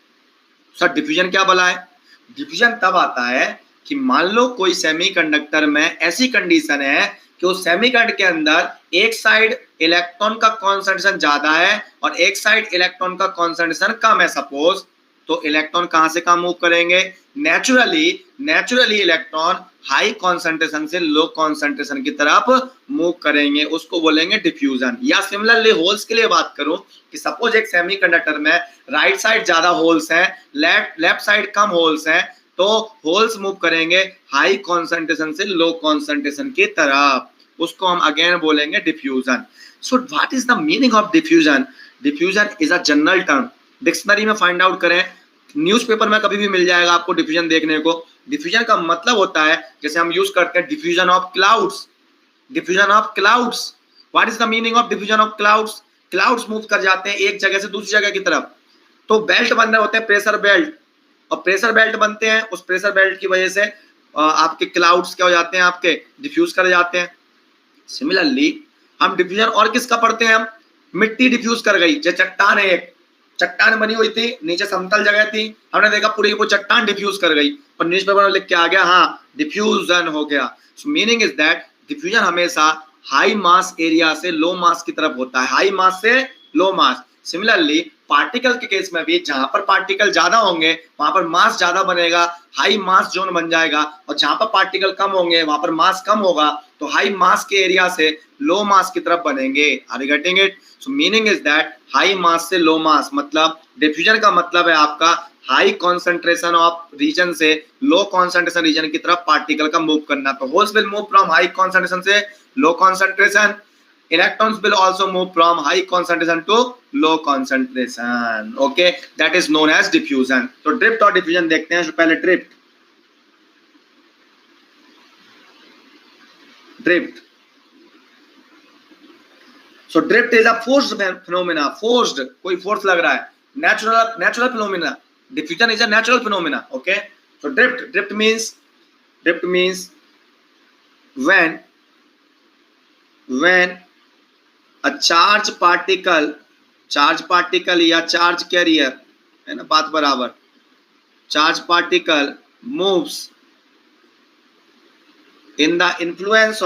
सर डिफ्यूजन क्या भला है? डिफ्यूजन तब आता है कि मान लो कोई सेमीकंडक्टर में ऐसी कंडीशन है कि उस सेमीकंडक्टर के अंदर एक साइड इलेक्ट्रॉन का कॉन्सेंट्रेशन ज्यादा है और एक साइड इलेक्ट्रॉन का कॉन्सेंट्रेशन कम है सपोज, तो इलेक्ट्रॉन कहां से कहां मूव करेंगे? नेचुरली इलेक्ट्रॉन हाई कॉन्सेंट्रेशन से लो कॉन्सेंट्रेशन की तरफ मूव करेंगे, उसको बोलेंगे डिफ्यूजन। या सिमिलरली होल्स के लिए बात करूं कि सपोज एक सेमीकंडक्टर में राइट साइड ज्यादा होल्स हैं, लेफ्ट साइड कम होल्स हैं, तो होल्स मूव करेंगे हाई कॉन्सेंट्रेशन से लो कॉन्सेंट्रेशन की तरफ, उसको हम अगेन बोलेंगे diffusion. So what is the meaning of diffusion? Diffusion is a general term, dictionary में फाइंड आउट करें, न्यूज़पेपर में कभी भी मिल जाएगा आपको डिफ्यूजन देखने को। डिफ्यूजन का मतलब होता है, जैसे हम यूज करते हैं diffusion of clouds. What is the meaning of diffusion of clouds? Clouds move कर जाते हैं एक जगह से दूसरी जगह की तरफ, तो बेल्ट बन रहे होते हैं, प्रेशर बेल्ट, और प्रेशर बेल्ट बनते हैं, उस प्रेशर बेल्ट की वजह से आपके क्लाउड्स क्या हो जाते हैं, आपके डिफ्यूज कर जाते हैं। सिमिलरली हम डिफ्यूजन और किसका पढ़ते हैं? हम मिट्टी डिफ्यूज कर गई, जो चट्टान है, एक चट्टान बनी हुई थी, नीचे समतल जगह थी, हमने देखा पूरी वो चट्टान डिफ्यूज कर गई और न्यूज़पेपर में लिख के आ गया हाँ डिफ्यूजन हो गया। सो मीनिंग इज दैट डिफ्यूजन हमेशा हाई मास एरिया से लो मास की तरफ होता है, हाई मास से लो मास। सिमिलरली पार्टिकल के केस में भी जहां पर पार्टिकल ज्यादा होंगे वहां पर मास ज्यादा बनेगा, हाई मास जोन बन जाएगा, और जहां पर पार्टिकल कम होंगे वहां पर मास कम होगा, तो हाई मास के एरिया से लो मास की तरफ बनेंगे। Are you getting it? So meaning is that high mass से लो मास, मतलब डिफ्यूजन का मतलब है आपका हाई कॉन्सेंट्रेशन ऑफ रीजन से लो कॉन्सेंट्रेशन रीजन की तरफ पार्टिकल का मूव करना। तो holes will move from high concentration से low concentration, electrons will also move from high concentration to low concentration. Okay, that is known as diffusion. तो drift और diffusion देखते हैं। पहले drift so drift is a forced phenomena, forced, कोई force लग रहा है, natural phenomena. Diffusion is a natural phenomena. Okay, so drift means when a charge particle या चार्ज कैरियर, है ना, बात बराबर, charge particle moves in the influence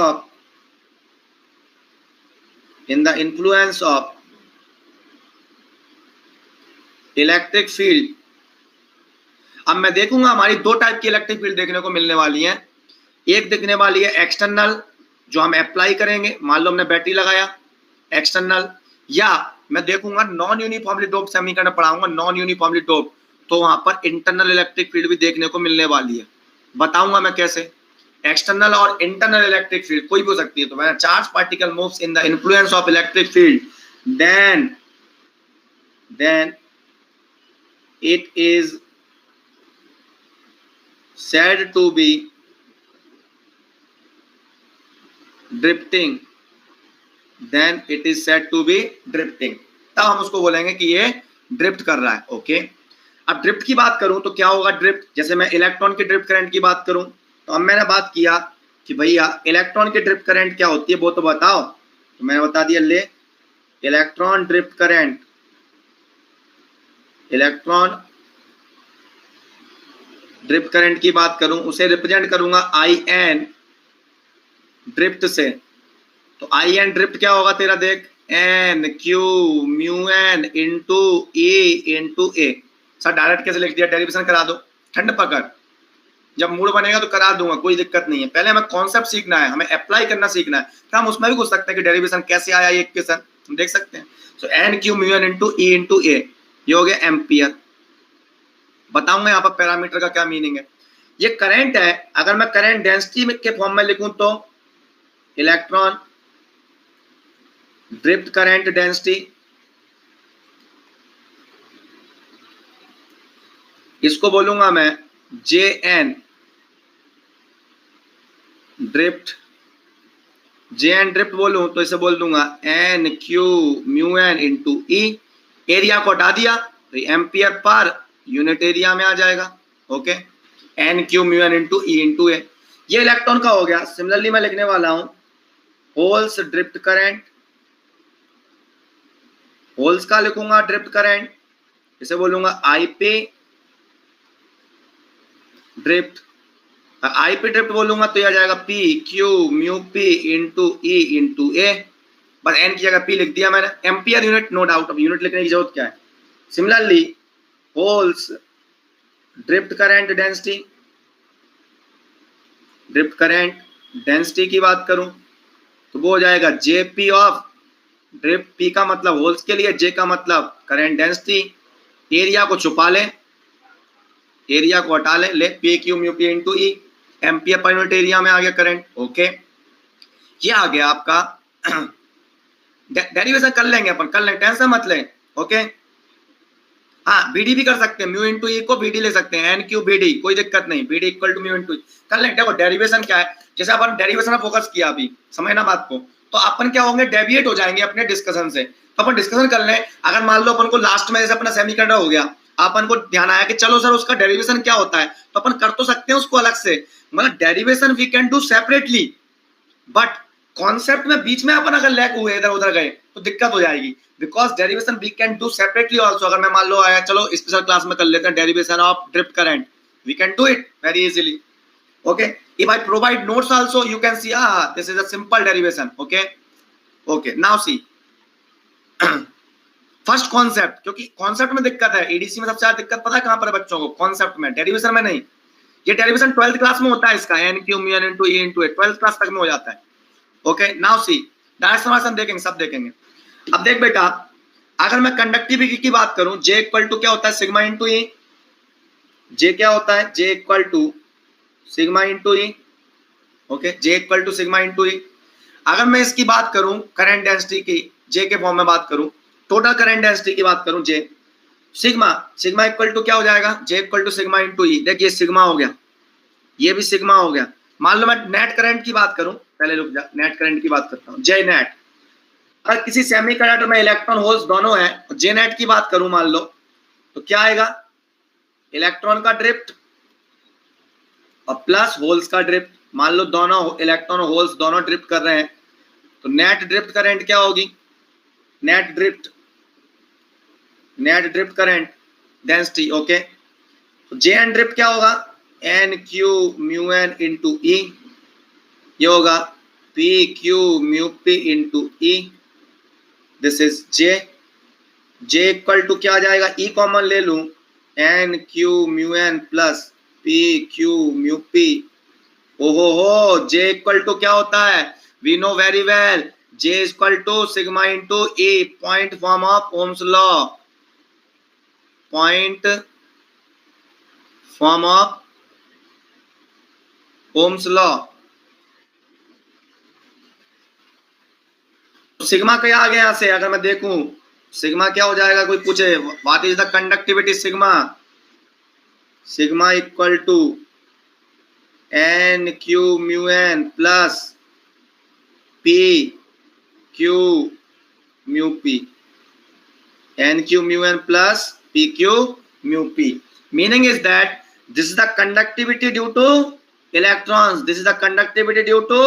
of electric field. अब मैं देखूंगा हमारी दो टाइप की इलेक्ट्रिक फील्ड देखने को मिलने वाली है। एक दिखने वाली है एक्सटर्नल, जो हम अप्लाई करेंगे, मान लो हमने बैटरी लगाया, एक्सटर्नल, या मैं देखूंगा नॉन यूनिफॉर्मली डोप्ड सेमीकंडक्टर पढ़ाऊंगा, नॉन यूनिफॉर्मली डोप्ड, तो वहां पर इंटरनल इलेक्ट्रिक फील्ड भी देखने को मिलने वाली है। बताऊंगा मैं कैसे। एक्सटर्नल और इंटरनल इलेक्ट्रिक फील्ड कोई भी हो सकती है। तो when charge particle moves in the influence of electric field then it is said to be drifting, then it is said to be drifting, तब हम उसको बोलेंगे कि ये ड्रिफ्ट कर रहा है। ओके, अब ड्रिफ्ट की बात करूं तो क्या होगा ड्रिफ्ट, जैसे मैं इलेक्ट्रॉन की ड्रिफ्ट करंट की बात करूं तो अब मैंने बात किया कि भैया इलेक्ट्रॉन की ड्रिफ्ट करंट क्या होती है वो तो बताओ, तो मैंने बता दिया, ले electron drift current, electron drift current की बात करूं उसे रिप्रेजेंट करूंगा आई एन ड्रिफ्ट से। तो आई एन ड्रिफ्ट क्या होगा तेरा, देख N Q mu N into A. Sir direct कैसे लिख दिया, डेरिवेशन करा दो, ठंड पकड़, जब मूड बनेगा तो करा दूंगा, कोई दिक्कत नहीं है। पहले हमें कॉन्सेप्ट सीखना है, हमें अप्लाई करना सीखना है, फिर हम उसमें भी पूछ सकते हैं कि डेरिवेशन कैसे आया ये इक्वेशन, हम देख सकते हैं। So N Q mu N into A, ये हो गया एम्पियर। बताऊंगा यहाँ पर पैरामीटर का क्या मीनिंग है। ये करंट है, अगर मैं करंट डेंसिटी के फॉर्म में लिखूं तो इलेक्ट्रॉन ड्रिफ्ट करंट डेंसिटी, इसको बोलूंगा मैं J N drift, J N drift बोलूं तो इसे बोल दूंगा N Q mu N into E. Area को हटा दिया तो एम्पियर पर यूनिट एरिया में आ जाएगा। Okay, N Q mu N into E into A, ये इलेक्ट्रॉन का हो गया। सिमिलरली मैं लिखने वाला हूं होल्स ड्रिफ्ट करंट, होल्स का लिखूंगा ड्रिफ्ट करंट, इसे बोलूंगा आई पे ड्रिफ्ट, आई पे ड्रिफ्ट बोलूंगा तो ये आ जाएगा P Q mu P into E into A. बस एन की जगह पी लिख दिया मैंने, एम्पियर यूनिट, नो डाउट, अब यूनिट लिखने की जरूरत क्या है। Similarly holes drift current density, drift current density की बात करूं तो वो हो जाएगा जेपी ऑफ ड्रिफ्ट, पी का मतलब होल्स के लिए, जे का मतलब करंट डेंसिटी, एरिया को छुपा ले, एरिया को हटा ले, ले P Q mu P into E, ampere per unit area में आ गया करंट। ओके, ये आ गया आपका। डेरिवेशन कर लेंगे अपन, कर लेंगे, टेंशन मत लें। ओके, हाँ बीडी भी कर सकते हैं, म्यू इंटू ई को बीडी ले सकते हैं, एन क्यू बीडी, कोई दिक्कत नहीं, VD equal to mu into E कर लेंगे। देखो डेरिवेशन क्या है, जैसे अपन डेरिवेशन में फोकस किया अभी, समझना बात को, तो अपन क्या होंगे, डेविएट हो जाएंगे अपने डिस्कशन से। तो अपन डिस्कशन कर लें, अगर मान लो अपन को लास्ट में जैसे अपना सेमीकंडक्टर हो गया, अपन को ध्यान आया कि चलो सर उसका डेरिवेशन क्या होता है, तो अपन कर तो सकते हैं उसको अलग से, मतलब derivation we can do separately, but concept में बीच में अपन अगर लैग हुए, इधर उधर गए तो दिक्कत हो जाएगी, because derivation we can do separately also. अगर मैं मान लो आया, चलो स्पेशल क्लास में कर लेते हैं derivation of drift current, we can do it very easily. Okay, if I provide notes also you can see this is a simple derivation. Okay okay, now see first concept, क्योंकि concept में दिक्कत है, ADC में सबसे ज्यादा दिक्कत पता है कहां पर है बच्चों को, कॉन्सेप्ट में, डेरिवेशन में नहीं। ये डेरिवेशन 12th क्लास में होता है इसका, N Q mu N into E into A, 12th class तक में हो जाता है। Okay, now see direct solution देखेंगे, सब देखेंगे। अब देख बेटा, अगर मैं कंडक्टिविटी की बात करूं, जे इक्वल टू क्या होता है, सिग्मा इंटू ई, जे क्या होता है, J equal to sigma into E. Okay, J equal to sigma into E. अगर मैं इसकी बात करूं करंट डेंसिटी की, जे के फॉर्म में बात करूं, टोटल करंट डेंसिटी की बात करूं, जे सिग्मा, सिग्मा इक्वल टू क्या हो जाएगा, जे इक्वल टू सिग्मा इंटू ई। देखिए सिग्मा हो गया, ये भी सिग्मा हो गया। मान लो मैं नेट करंट की बात करूं, पहले रुक जा, नेट करंट की बात करता हूं, जे नेट। अगर किसी सेमीकंडक्टर में इलेक्ट्रॉन होल्स दोनों है, जे नेट की बात करूं मान लो, तो क्या आएगा, इलेक्ट्रॉन का ड्रिफ्ट और प्लस होल्स का ड्रिफ्ट। मान लो दोनों इलेक्ट्रॉन और होल्स दोनों ड्रिफ्ट कर रहे हैं, तो नेट ड्रिफ्ट करंट क्या होगी, net drift current density. Okay, तो जे एन ड्रिफ्ट क्या होगा, N Q mu N into E, ये होगा P Q mu P into E, this is J. J equal to क्या आ जाएगा, ई कॉमन ले लूं, N Q mu N plus P Q mu P. ओहो हो, जे इक्वल टू क्या होता है, we know very well, J equal to sigma into E, point form of Ohm's law, point form of Ohm's law. Sigma क्या आ गया यहाँ से, अगर मैं देखूं सिग्मा क्या हो जाएगा, कोई पूछे what is the conductivity sigma, sigma equal to N Q mu N plus P Q mu P, N Q mu N plus P Q mu P, meaning is that this is the conductivity due to electrons, this is the conductivity due to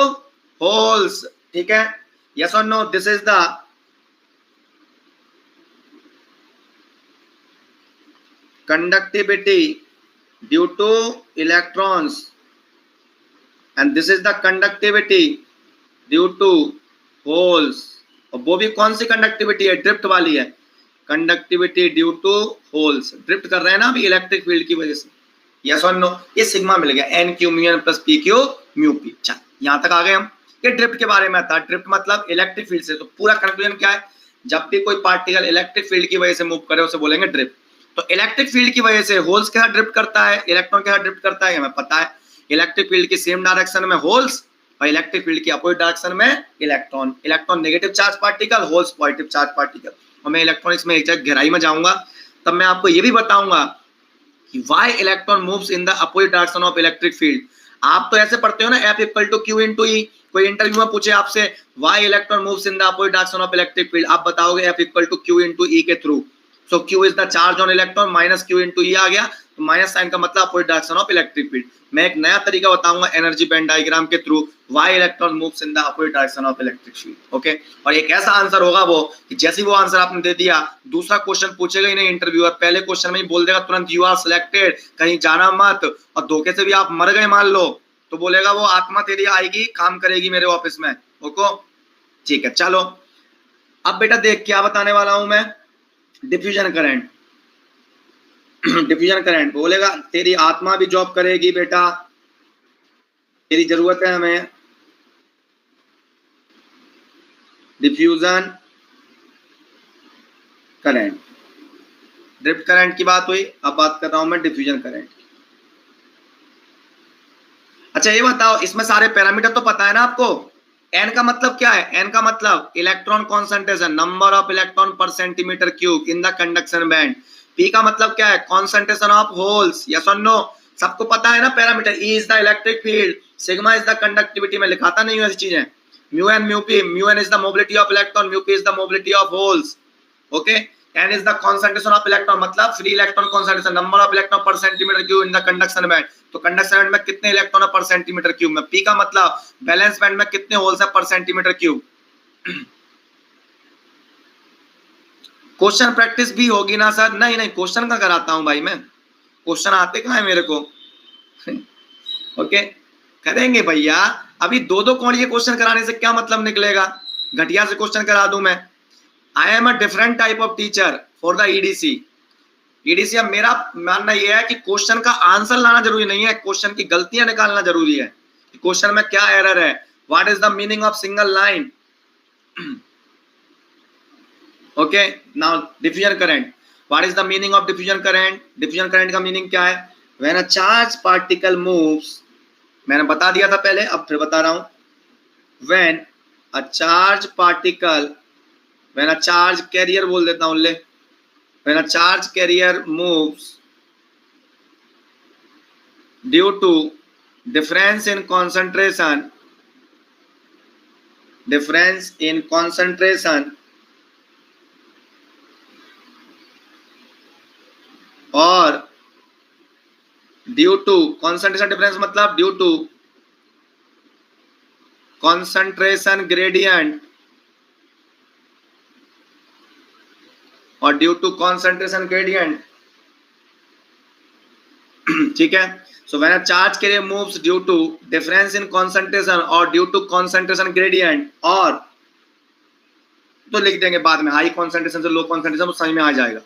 holes, ठीक है, yes और no, this is the conductivity due to electrons and this is the conductivity due to holes, और वो भी कौन सी conductivity है, drift वाली है, conductivity due to holes, drift कर रहे हैं ना अभी इलेक्ट्रिक फील्ड की वजह से, यस और नो, ये सिग्मा मिल गया N Q mu N plus P Q mu P. अच्छा यहां तक आ गए हम, ये ड्रिफ्ट के बारे में था, ड्रिफ्ट मतलब इलेक्ट्रिक फील्ड से, तो पूरा कंक्लूजन क्या है, जब भी कोई पार्टिकल इलेक्ट्रिक फील्ड की वजह से मूव करे उसे बोलेंगे ड्रिफ्ट। तो इलेक्ट्रिक फील्ड की वजह से होल्स के साथ ड्रिफ्ट करता है, इलेक्ट्रॉन के साथ ड्रिफ्ट करता है, हमें पता है, इलेक्ट्रिक फील्ड की सेम डायरेक्शन में होल्स और इलेक्ट्रिक फील्ड की अपोजिट डायरेक्शन में electron, electron negative charge particle, holes positive charge particle. और मैं इलेक्ट्रॉनिक्स में एक जगह गहराई में जाऊंगा तब मैं आपको ये भी बताऊंगा कि why electron moves in the opposite direction of electric field. आप तो ऐसे पढ़ते हो ना F equal to Q into E, कोई इंटरव्यू में पूछे आपसे why electron moves in the opposite direction of electric field, आप बताओगे F equal to Q into E के through. So Q is the charge on electron minus Q into E आ गया, तो माइनस साइन का मतलब opposite direction of electric field. मैं एक नया तरीका बताऊंगा एनर्जी बैंड डायग्राम के through why electron moves in the opposite direction of electric field, okay. और एक ऐसा आंसर होगा वो कि जैसे वो आंसर आपने दे दिया, दूसरा क्वेश्चन पूछेगा ही नहीं इंटरव्यूअर, पहले क्वेश्चन में ही बोल देगा तुरंत यू आर सिलेक्टेड, कहीं जाना मत, और धोखे से भी आप मर गए मान लो तो बोलेगा वो आत्मा तेरी आएगी काम करेगी मेरे ऑफिस में, ओके ठीक है। चलो अब बेटा देख क्या बताने वाला हूं मैं, डिफ्यूजन करंट। डिफ्यूजन करंट बोलेगा तेरी आत्मा भी जॉब करेगी बेटा, तेरी जरूरत है हमें, डिफ्यूजन करंट, ड्रिफ्ट करंट की बात हुई, अब बात कर रहा हूं मैं डिफ्यूजन करंट। अच्छा ये बताओ इसमें सारे पैरामीटर तो पता है ना आपको, एन का मतलब क्या है, एन का मतलब electron concentration, number of electron per centimetre cube in the conduction band. P का मतलब क्या है, कॉन्सेंट्रेशन ऑफ होल्स, यस और नो, सबको पता है ना parameter. E is the electric field, sigma is the conductivity, में लिखाता नहीं हूं ऐसी चीजें, mu N mu P, mu N is the mobility of electron, mu P is the mobility of holes, okay. N is the concentration of electron मतलब free electron concentration, number of electron per centimetre cube in the conduction band, तो conduction band में कितने electron है पर centimetre cube में। P का मतलब balance band में कितने होल्स है पर सेंटीमीटर क्यूब। क्वेश्चन प्रैक्टिस भी होगी ना सर, नहीं नहीं क्वेश्चन का कराता हूं भाई मैं, क्वेश्चन आते कहां है मेरे को। ओके करेंगे भैया, अभी दो दो कोण ये क्वेश्चन कराने से क्या मतलब निकलेगा, घटिया से क्वेश्चन करा दूं मैं। I am a different type of teacher for the EDC. EDC अब मेरा मानना यह है कि क्वेश्चन का आंसर लाना जरूरी नहीं है, क्वेश्चन की गलतियां निकालना जरूरी है, क्वेश्चन में क्या एरर है, what is the meaning of single line. Okay now diffusion current, what is the meaning of diffusion current. Diffusion current का मीनिंग क्या है, when a charge particle moves, मैंने बता दिया था पहले अब फिर बता रहा हूं, when a charge particle, when a charge career बोल देता हूं ले, when a charge carrier moves due to difference in concentration or due to concentration difference मतलब due to concentration gradient और ड्यू टू कॉन्सेंट्रेशन ग्रेडियंट, ठीक है। So when a charge carrier moves due to difference in concentration और due to concentration gradient, और तो लिख देंगे बाद में हाई कॉन्सेंट्रेशन से लो कॉन्सेंट्रेशन, तो समझ में आ जाएगा।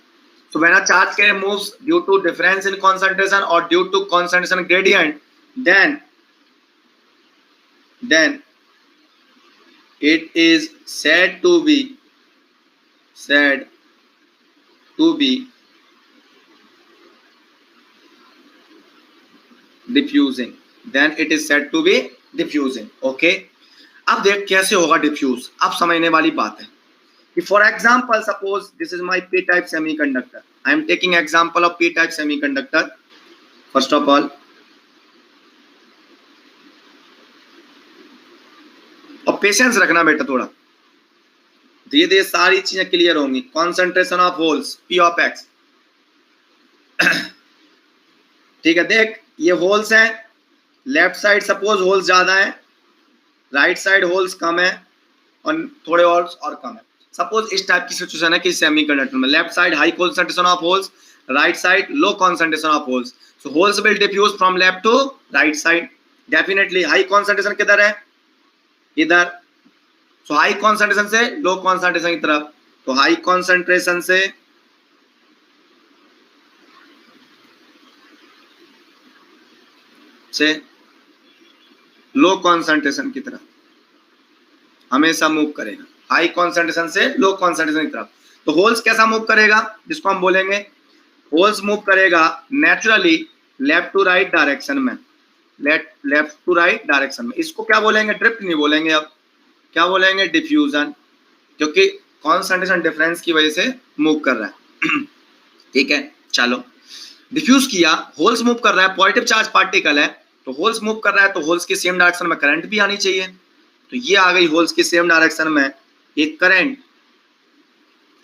So when a charge carrier moves due to difference in concentration और due to concentration gradient, then it is said to be diffusing, then it is said to be diffusing, okay। अब देख कैसे होगा डिफ्यूज, अब समझने वाली बात है कि for example suppose this is my P type semiconductor, I am taking example of P type semiconductor. First of all और पेशेंस रखना बेटा, थोड़ा धीरे धीरे सारी चीजें क्लियर होंगी। Concentration of holes P of x, ठीक है। देख ये होल्स हैं, लेफ्ट साइड सपोज होल्स ज्यादा है, राइट साइड होल्स कम है और थोड़े और कम है। सपोज इस टाइप की सिचुएशन है कि सेमीकंडक्टर में left side high concentration of holes, right side low concentration of holes. So holes will diffuse from left to right side. Definitely high concentration किधर है, इधर। सो हाई कॉन्सेंट्रेशन से लो कॉन्सेंट्रेशन की तरफ, तो हाई कॉन्सेंट्रेशन से low concentration की तरफ हमेशा मूव करेगा, हाई कॉन्सेंट्रेशन से लो कॉन्सेंट्रेशन की तरफ। तो होल्स कैसा मूव करेगा, जिसको हम बोलेंगे होल्स मूव करेगा naturally left to right direction में, लेफ्ट टू राइट डायरेक्शन में। इसको क्या बोलेंगे, ड्रिफ्ट नहीं बोलेंगे, अब क्या बोलेंगे, डिफ्यूजन, क्योंकि कॉन्सेंट्रेशन डिफरेंस की वजह से मूव कर रहा है। ठीक है, चलो डिफ्यूज किया, होल्स मूव कर रहा है, पॉजिटिव चार्ज पार्टिकल है तो होल्स मूव कर रहा है, तो होल्स की सेम डायरेक्शन में करंट भी आनी चाहिए। तो ये आ गई होल्स की सेम डायरेक्शन में एक करंट।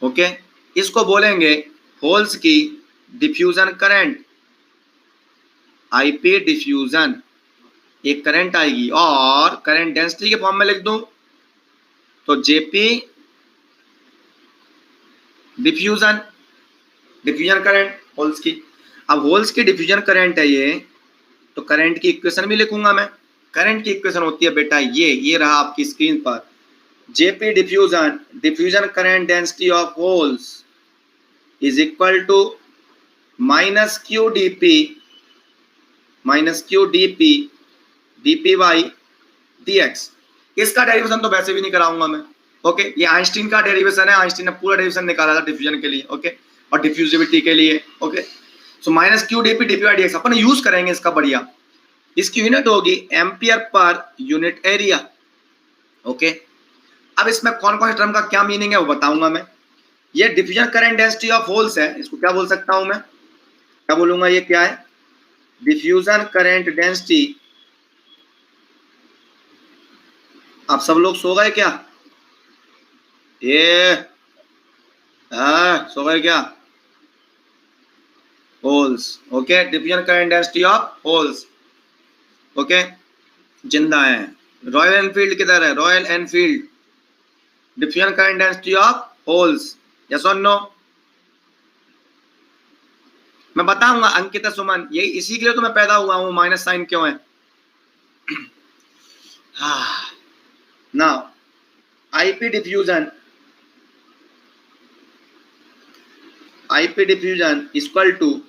ओके, इसको बोलेंगे होल्स की डिफ्यूजन करंट, आईपी डिफ्यूजन। एक करंट आएगी और करंट डेंसिटी के फॉर्म में लिख दूं तो JP diffusion, diffusion current holes की। अब होल्स की डिफ्यूजन करंट है ये, तो करंट की इक्वेशन भी लिखूंगा मैं। करंट की इक्वेशन होती है बेटा ये रहा आपकी स्क्रीन पर, JP diffusion, diffusion current density of holes is equal to minus Q DP DP by DX. इसका डेरिवेशन तो वैसे भी नहीं कराऊंगा मैं। ओके, ये आइंस्टीन का डेरिवेशन है, आइंस्टीन ने पूरा डेरिवेशन निकाला था डिफ्यूजन के लिए। ओके, और डिफ्यूजिविटी के लिए। Okay, so minus Q DP DP by dx अपन यूज करेंगे इसका बढ़िया। इसकी यूनिट होगी ampere per unit area. Okay, अब इसमें कौन कौन से टर्म का क्या मीनिंग है वो बताऊंगा मैं। ये diffusion current density of holes है, इसको क्या बोल सकता हूं मैं, क्या बोलूंगा, ये क्या है, डिफ्यूजन करंट डेंसिटी। आप सब लोग सो गए क्या, ये सो गए क्या, holes. Okay, diffusion current density of holes. Okay, जिंदा है। रॉयल एनफील्ड किधर है, royal Enfield, diffusion current density of holes, yes और नो। मैं बताऊंगा अंकिता सुमन, ये इसी के लिए तो मैं पैदा हुआ हूं, माइनस साइन क्यों है। Now IP diffusion equal to,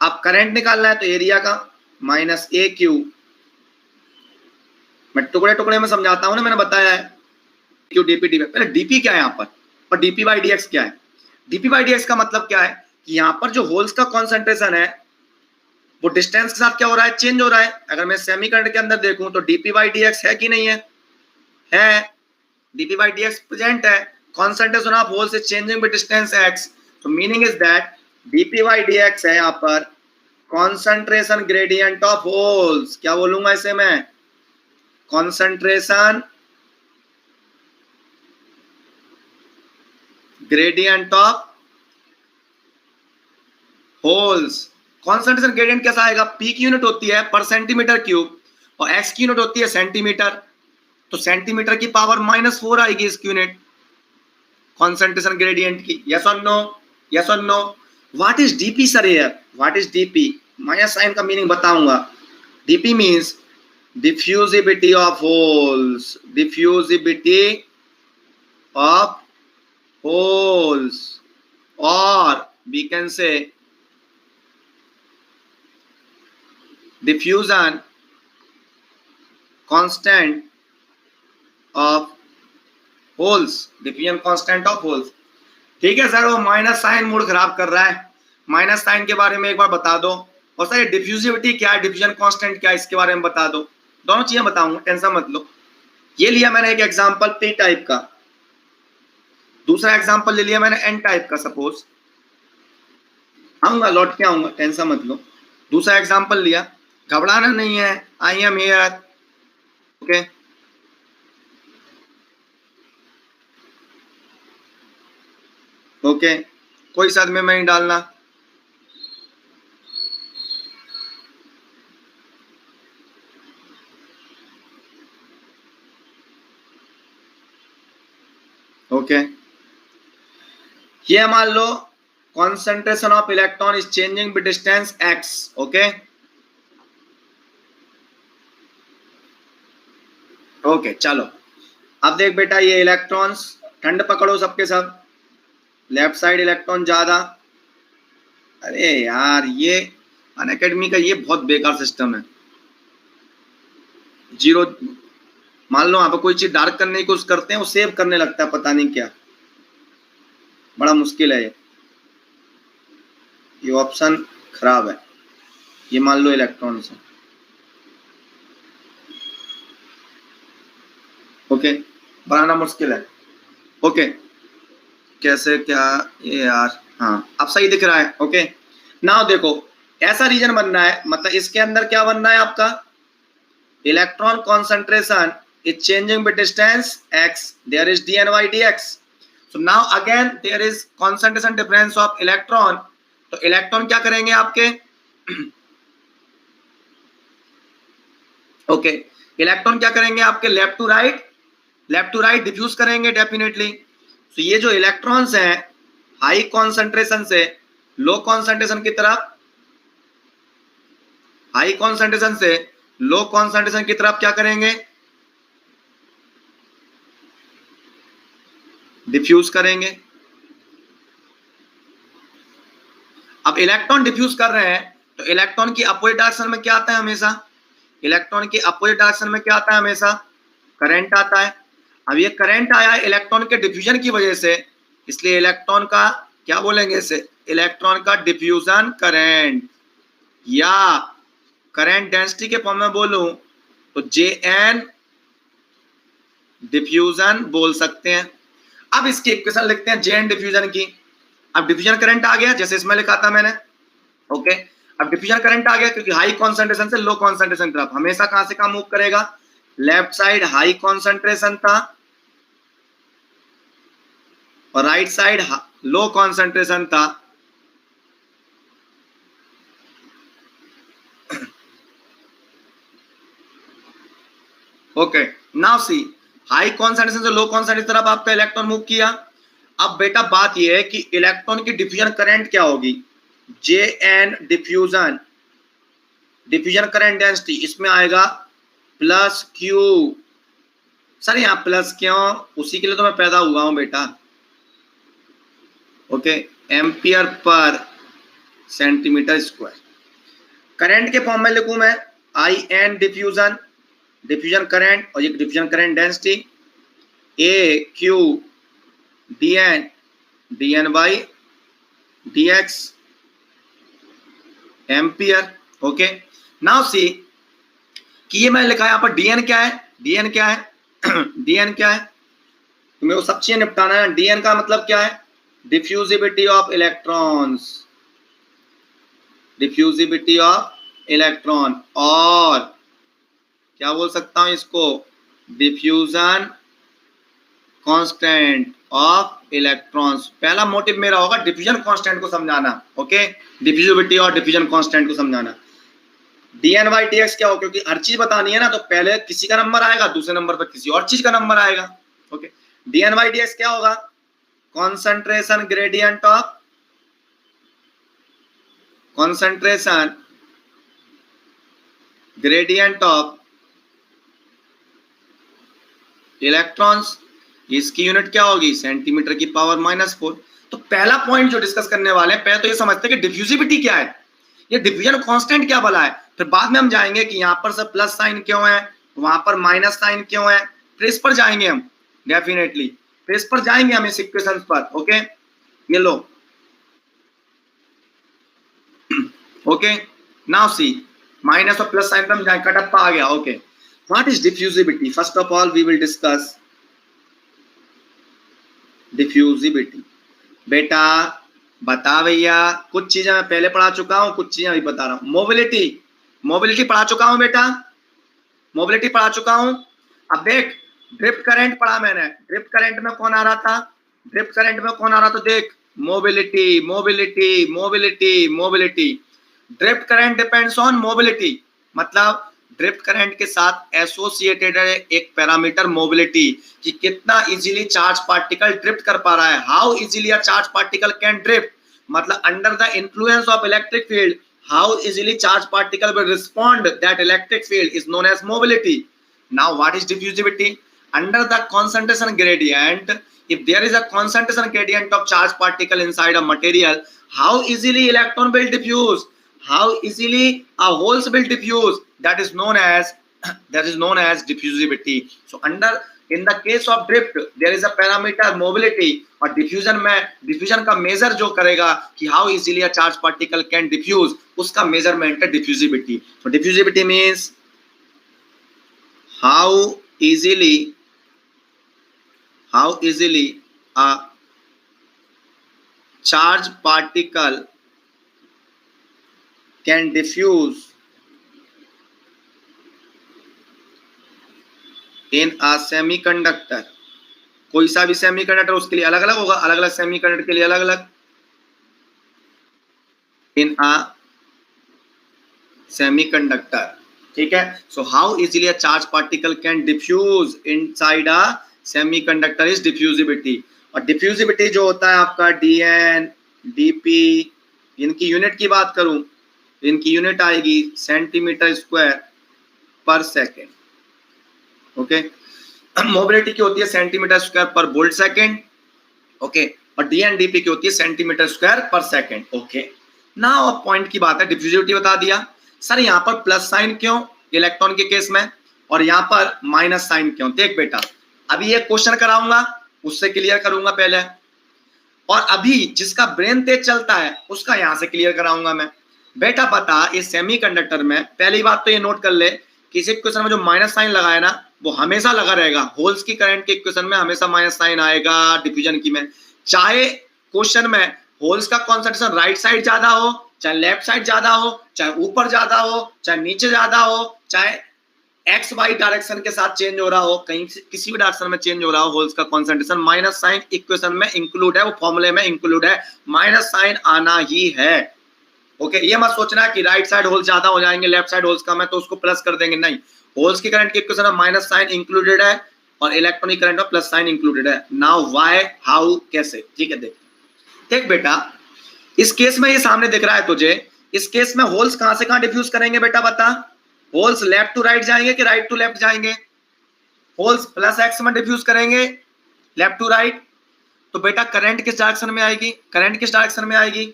आप करंट निकालना है तो एरिया का माइनस ए क्यू, मैं टुकड़े टुकड़े में समझाता हूं ना, मैंने बताया है क्यू डीपी डीपी। पहले डीपी क्या है यहाँ पर और डीपी बाई डीएक्स क्या है। डीपी बाई डीएक्स का मतलब क्या है कि यहाँ पर जो होल्स का कॉन्सेंट्रेशन है वो डिस्टेंस के साथ क्या हो रहा है, चेंज हो रहा है। अगर मैं सेमीकंडक्टर के अंदर देखूं तो डीपी बाई डीएक्स है कि नहीं है, डीपी बाई डीएक्स प्रेजेंट है। Concentration of holes is changing with distance X, तो meaning is that DP by DX है यहाँ पर कॉन्सेंट्रेशन ग्रेडियंट ऑफ होल्स। क्या बोलूंगा इसे मैं, concentration gradient of holes. Concentration gradient कैसा आएगा, पी की यूनिट होती है पर सेंटीमीटर क्यूब और एक्स की यूनिट होती है सेंटीमीटर, तो सेंटीमीटर की पावर -4 आएगी इसकी यूनिट कॉन्सेंट्रेशन ग्रेडियंट की। यस और नो, यस और no. What is dp sir here, what is dp, minus sign का मीनिंग बताऊंगा। Dp means diffusivity of holes, diffusivity of holes, और we can say diffusion constant of holes, diffusion constant of holes। ठीक है sir, वो minus sign mood खराब कर रहा है, माइनस साइन के बारे में एक बार बता दो, और सर डिफ्यूजिविटी क्या है, डिफ्यूजन कांस्टेंट क्या है, इसके बारे में बता दो। दोनों चीजें बताऊंगा, टेंशन मत लो। ये लिया मैंने एक एग्जांपल पी टाइप का, दूसरा एग्जांपल ले लिया मैंने एन टाइप का। सपोज आऊंगा, लौट के आऊंगा, टेंशन मत लो। दूसरा एग्जांपल लिया, घबराना नहीं है, I am here. Okay, okay, कोई साथ में नहीं डालना। ओके, ये मान लो concentration of electron is changing with distance x. Okay, okay, चलो अब देख बेटा, ये इलेक्ट्रॉन्स ठंड पकड़ो सबके सब, लेफ्ट साइड इलेक्ट्रॉन ज्यादा। अरे यार, ये अनअकैडमी का ये बहुत बेकार सिस्टम है। जीरो, मान लो यहाँ पर कोई चीज डार्क करने की कोशिश करते हैं, वो सेव करने लगता है, पता नहीं क्या, बड़ा मुश्किल है ये ऑप्शन खराब है। ये मान लो इलेक्ट्रॉन्स है, ओके, बनाना मुश्किल है। ओके, कैसे क्या ये यार, हाँ अब सही दिख रहा है। ओके, नाउ देखो, ऐसा रीजन बनना है, मतलब इसके अंदर क्या बनना है आपका, electron concentration is changing with distance x, there is dn by dx. So now again there is concentration difference of electron. तो इलेक्ट्रॉन क्या करेंगे आपके, ओके, इलेक्ट्रॉन क्या करेंगे आपके, लेफ्ट टू राइट डिफ्यूज करेंगे डेफिनेटली। तो ये जो इलेक्ट्रॉन्स हैं हाई कॉन्सेंट्रेशन से लो कॉन्सेंट्रेशन की तरफ, हाई कॉन्सेंट्रेशन से लो कॉन्सेंट्रेशन की तरफ क्या करेंगे, डिफ्यूज करेंगे। अब इलेक्ट्रॉन डिफ्यूज कर रहे हैं, तो इलेक्ट्रॉन की अपोजिट डायरेक्शन में क्या आता है हमेशा, इलेक्ट्रॉन की अपोजिट डायरेक्शन में क्या आता है हमेशा, करंट आता है। अब ये करंट आया है इलेक्ट्रॉन के डिफ्यूजन की वजह से, इसलिए इलेक्ट्रॉन का क्या बोलेंगे इसे, इलेक्ट्रॉन का डिफ्यूजन करंट, या करंट डेंसिटी के फॉर्म में बोलूं तो Jn डिफ्यूजन बोल सकते हैं। अब इसकी इक्वेशन लिखते हैं Jn डिफ्यूजन की। अब डिफ्यूजन करंट आ गया, जैसे इसमें लिखा था मैंने। ओके, अब डिफ्यूजन करंट आ गया, क्योंकि हाई कॉन्सेंट्रेशन से लो कॉन्सेंट्रेशन तरफ हमेशा कहां से कहां मूव करेगा, लेफ्ट साइड हाई कॉन्सेंट्रेशन था और राइट साइड लो कॉन्सेंट्रेशन था। ओके, नाउ सी, हाई कॉन्सेंट्रेशन से लो कॉन्सेंट्रेशन तरफ आपका इलेक्ट्रॉन मूव किया। अब बेटा बात यह है कि इलेक्ट्रॉन की डिफ्यूजन करंट क्या होगी, Jn diffusion, diffusion current density इसमें आएगा प्लस Q। सर यहाँ प्लस क्यों, उसी के लिए तो मैं पैदा हुआ हूं बेटा। Okay, ampere per centimetre square. Current के फॉर्म में लिखूं मैं In डिफ्यूजन, डिफ्यूजन करंट, और ये diffusion current density AQ dn by dx ampere. Okay, now सी कि ये मैंने लिखा है यहाँ पर dn क्या है, dn क्या है dn क्या है, तो मेरे को सब चीजें निपटाना है। dn का मतलब क्या है, diffusibility of electrons, diffusibility of electron, और क्या बोल सकता हूं इसको, डिफ्यूजन कांस्टेंट ऑफ इलेक्ट्रॉन्स। पहला मोटिव मेरा होगा डिफ्यूजन कांस्टेंट को समझाना। ओके, डिफ्यूजिबिलिटी और डिफ्यूजन कांस्टेंट को समझाना। dn by dx क्या हो, क्योंकि हर चीज बतानी है ना, तो पहले किसी का नंबर आएगा, दूसरे नंबर पर किसी और चीज का नंबर आएगा। ओके, dn by dx क्या होगा, concentration gradient of, concentration gradient of electrons. इसकी यूनिट क्या होगी, सेंटीमीटर की पावर -4। तो पहला पॉइंट जो डिस्कस करने वाले हैं, पहले तो ये समझते हैं कि डिफ्यूजिबिलिटी क्या है, ये डिफ्यूजन कांस्टेंट क्या भला है, फिर बाद में हम जाएंगे कि यहाँ पर सब प्लस साइन क्यों है, वहां पर माइनस साइन क्यों है, फिर इस पर जाएंगे हम डेफिनेटली, फिर इस पर जाएंगे हम इस इक्वेशन पर। ओके, ये लो। ओके, नाउ सी, माइनस और प्लस साइन पर हम जाए, कटअप आ गया। Okay, What is diffusivity? First of all, we will discuss diffusivity. बेटा बता भैया, कुछ चीजें मैं पहले पढ़ा चुका हूं, कुछ चीजें अभी बता रहा हूं. मोबिलिटी पढ़ा चुका हूं बेटा, मोबिलिटी पढ़ा चुका हूं. अब देख, ड्रिफ्ट करंट पढ़ा मैंने. ड्रिफ्ट करंट में कौन आ रहा था? ड्रिफ्ट करंट में कौन आ रहा था? देख, mobility mobility mobility mobility. Drift current depends on mobility. मतलब ड्रिफ्ट करंट के साथ एसोसिएटेड है एक पैरामीटर मोबिलिटी, कि कितना इजीली चार्ज पार्टिकल ड्रिफ्ट कर पा रहा है. How easily a charge particle can drift, मतलब under the influence of electric field, how easily charge particle will respond that electric field is known as mobility. Now what is diffusivity? Under the concentration gradient, if there is a concentration gradient of charge particle inside a material, how easily electron will diffuse, how easily a holes will diffuse, that is known as diffusivity. So under in the case of drift there is a parameter mobility, और diffusion का measure जो करेगा कि how easily a charge particle can diffuse, उसका measurement है diffusivity. तो diffusivity means how easily a charge particle can diffuse in a semiconductor. कोई सा भी सेमीकंडक्टर, उसके लिए अलग अलग होगा, अलग अलग सेमीकंडक्टर के लिए अलग अलग. इन अ सेमीकंडक्टर, ठीक है. So how easily a charge particle can diffuse inside a semiconductor is diffusivity. और डिफ्यूजिविटी जो होता है आपका डीएन डीपी, इनकी यूनिट की बात करूं, इनकी यूनिट आएगी centimetre square per second. Okay, mobility की होती है centimetre square per volt second. Okay, और डीएनडीपी की होती है centimetre square per second. Okay, now अब पॉइंट की बात है. डिफ्यूजिविटी बता दिया. सर यहाँ पर प्लस साइन क्यों इलेक्ट्रॉन के केस में, और यहाँ पर माइनस साइन क्यों? देख बेटा, अभी एक क्वेश्चन कराऊंगा, उससे क्लियर करूंगा पहले, और अभी जिसका ब्रेन तेज चलता है उसका यहाँ से क्लियर कराऊंगा मैं. बेटा बता, इस सेमीकंडक्टर में पहली बात तो ये नोट कर ले, किसी क्वेश्चन में जो माइनस साइन लगाया ना वो हमेशा लगा रहेगा. होल्स की करंट के इक्वेशन में हमेशा माइनस साइन आएगा, डिफ्यूजन की में. चाहे क्वेश्चन में होल्स का कॉन्सेंट्रेशन राइट साइड ज्यादा हो, चाहे लेफ्ट साइड ज्यादा हो, चाहे ऊपर ज्यादा हो, चाहे नीचे ज्यादा हो, चाहे एक्स वाई डायरेक्शन के साथ चेंज हो रहा हो, कहीं किसी भी डायरेक्शन में चेंज हो रहा हो, होल्स का कॉन्सेंट्रेशन माइनस साइन इक्वेशन में इंक्लूड है, वो फॉर्मूले में इंक्लूड है. माइनस साइन आना ही है. ओके, ये मत सोचना कि राइट साइड होल्स ज्यादा हो जाएंगे, लेफ्ट साइड होल्स कम है तो उसको प्लस कर देंगे. नहीं, होल्स की करंट के इक्वेशन में माइनस साइन इंक्लूडेड है और इलेक्ट्रॉनिक करंट में प्लस साइन इंक्लूडेड है. नाउ व्हाई, हाउ, कैसे? ठीक है, देख बेटा, इस केस में ये सामने दिख रहा है तुझे. इस केस में होल्स कहां से कहां डिफ्यूज करेंगे बेटा बता? होल्स लेफ्ट टू राइट जाएंगे कि राइट टू लेफ्ट जाएंगे? होल्स प्लस एक्स में डिफ्यूज करेंगे, लेफ्ट टू राइट. तो बेटा करंट किस डायरेक्शन में आएगी? करंट किस डायरेक्शन में आएगी?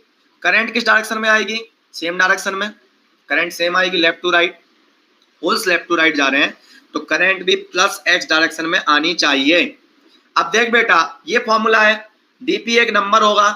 करंट किस डायरेक्शन में आएगी? सेम डायरेक्शन में. करंट सेम आएगी, left to right. Holes left to right जा रहे हैं तो करंट भी प्लस एक्स डायरेक्शन में आनी चाहिए. अब देख बेटा, ये फॉर्मूला है, डीपी एक नंबर होगा,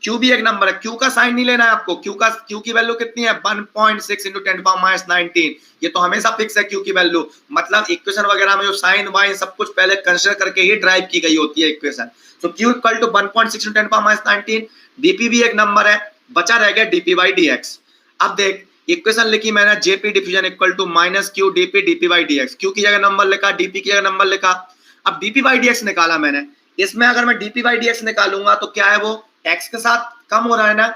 क्यू भी एक नंबर है. क्यू का साइन नहीं लेना है आपको. क्यू की वैल्यू कितनी है? 1.6 × 10⁻19. ये तो हमेशा फिक्स है क्यू की वैल्यू. मतलब इक्वेशन वगैरह में जो साइन वाइन सब कुछ पहले कंसीडर करके ही ड्राइव की गई होती है इक्वेशन. तो क्यू इक्वल टू 1.6 × 10⁻19. डीपी भी एक नंबर है, बचा रह गया डीपी बाई डी एक्स. अब देख, इक्वेशन लिखी मैंने, jp diffusion equal to minus Q DP DP by D x. Q की जगह नंबर लिखा, डीपी की जगह नंबर लिखा. अब डीपी बाई डी एक्स निकाला मैंने. इसमें अगर मैं डीपी बाई डी एक्स निकालूंगा तो क्या है, वो एक्स के साथ कम हो रहा है ना,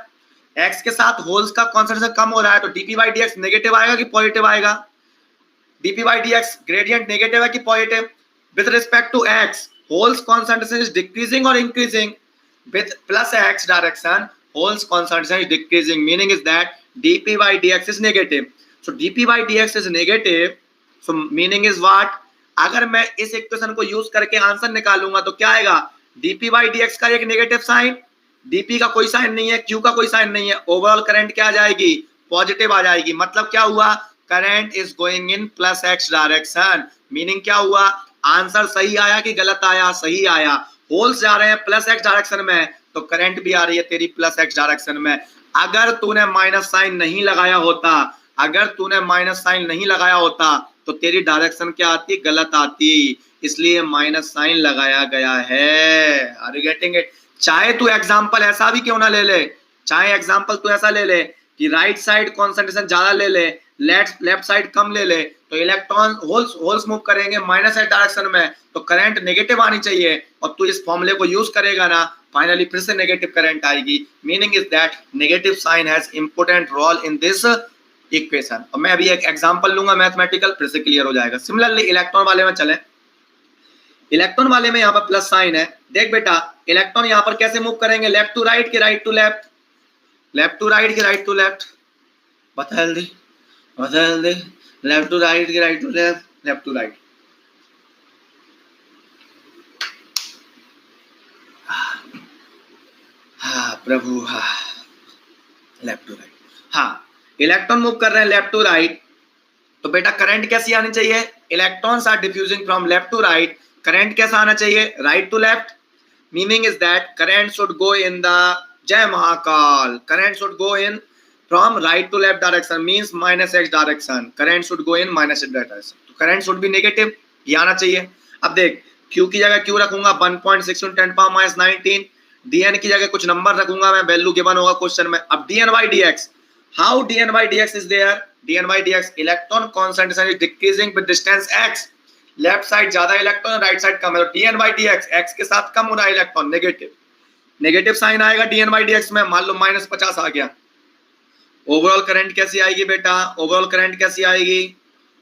एक्स के साथ होल्स का कॉन्सेंट्रेशन कम हो रहा है, तो DP by D X negative आएगा कि पॉजिटिव आएगा? DP by D X gradient negative है कि positive? With respect to X, holes concentration is decreasing और increasing. With plus X direction, holes concentration is decreasing, meaning is that dp by dx is negative. So dp by dx is negative. So meaning is what? अगर मैं इस equation को use करके answer निकालूंगा तो क्या आएगा? dp by dx का एक नेगेटिव साइन, dp का कोई साइन नहीं है, q का कोई साइन नहीं है, ओवरऑल करंट क्या आ जाएगी? पॉजिटिव आ जाएगी. मतलब क्या हुआ? Current is going in plus X direction. Meaning क्या हुआ? आंसर सही आया कि गलत आया? सही आया. होल्स जा रहे हैं प्लस एक्स डायरेक्शन में तो करंट भी आ रही है तेरी प्लस एक्स डायरेक्शन में. अगर तूने माइनस साइन नहीं लगाया होता, अगर तूने माइनस साइन नहीं लगाया होता तो तेरी डायरेक्शन क्या आती, गलत आती, इसलिए माइनस साइन लगाया गया है। Are you getting it? चाहे तू एग्जांपल ऐसा भी क्यों ना ले ले, चाहे एग्जांपल तू ऐसा ले ले कि राइट साइड कॉन्सेंट्रेशन ज्यादा ले ले, लेफ्ट साइड कम ले ले, तो इलेक्ट्रॉन होल्स मूव करेंगे माइनस एच डायरेक्शन में, तो करंट नेगेटिव आनी चाहिए, और तू इस फॉर्मूले को यूज करेगा ना, फाइनली फिर से नेगेटिव करंट आएगी। Meaning is that negative sign has important role in this equation. और मैं अभी एक एग्जांपल लूंगा मैथमेटिकल, फिर से क्लियर हो जाएगा। सिमिलरली इलेक्ट्रॉन वाले में चले, इलेक्ट्रॉन वाले में यहाँ पर प्लस साइन है। देख बेटा, इलेक्ट्रॉन यहाँ पर कैसे मूव करेंगे, लेफ्ट टू राइट के right to left, left to right के राइट टू लेफ्ट, बदल दे, लेफ्ट टू राइट के right to left, left to right. हाँ प्रभु, हाँ, लेफ्ट टू राइट। हाँ, इलेक्ट्रॉन मूव कर रहे हैं लेफ्ट टू राइट, तो बेटा करंट कैसी आनी चाहिए, electrons are diffusing from left to right, current कैसा आना चाहिए, right to left. Meaning is that current should go in the, जय Mahakal, current should go in from right to left direction means minus x direction, current should go in minus x direction, तो current should be negative, ये आना चाहिए। अब देख, q की जगह q रखूंगा 1.6 × 10⁻19, dn की जगह कुछ नंबर रखूंगा मैं, वैल्यू गिवन होगा क्वेश्चन में। अब dn by dx, how dn by dx is there, dn by dx electron concentration is decreasing with distance x, left side ज्यादा इलेक्ट्रॉन, राइट साइड कम है, तो dn by dx x के साथ कम हो रहा है इलेक्ट्रॉन, नेगेटिव साइन आएगा dn by dx में, मान लो -50 आ गया। ओवरऑल करंट कैसी आएगी बेटा, ओवरऑल करंट कैसी आएगी,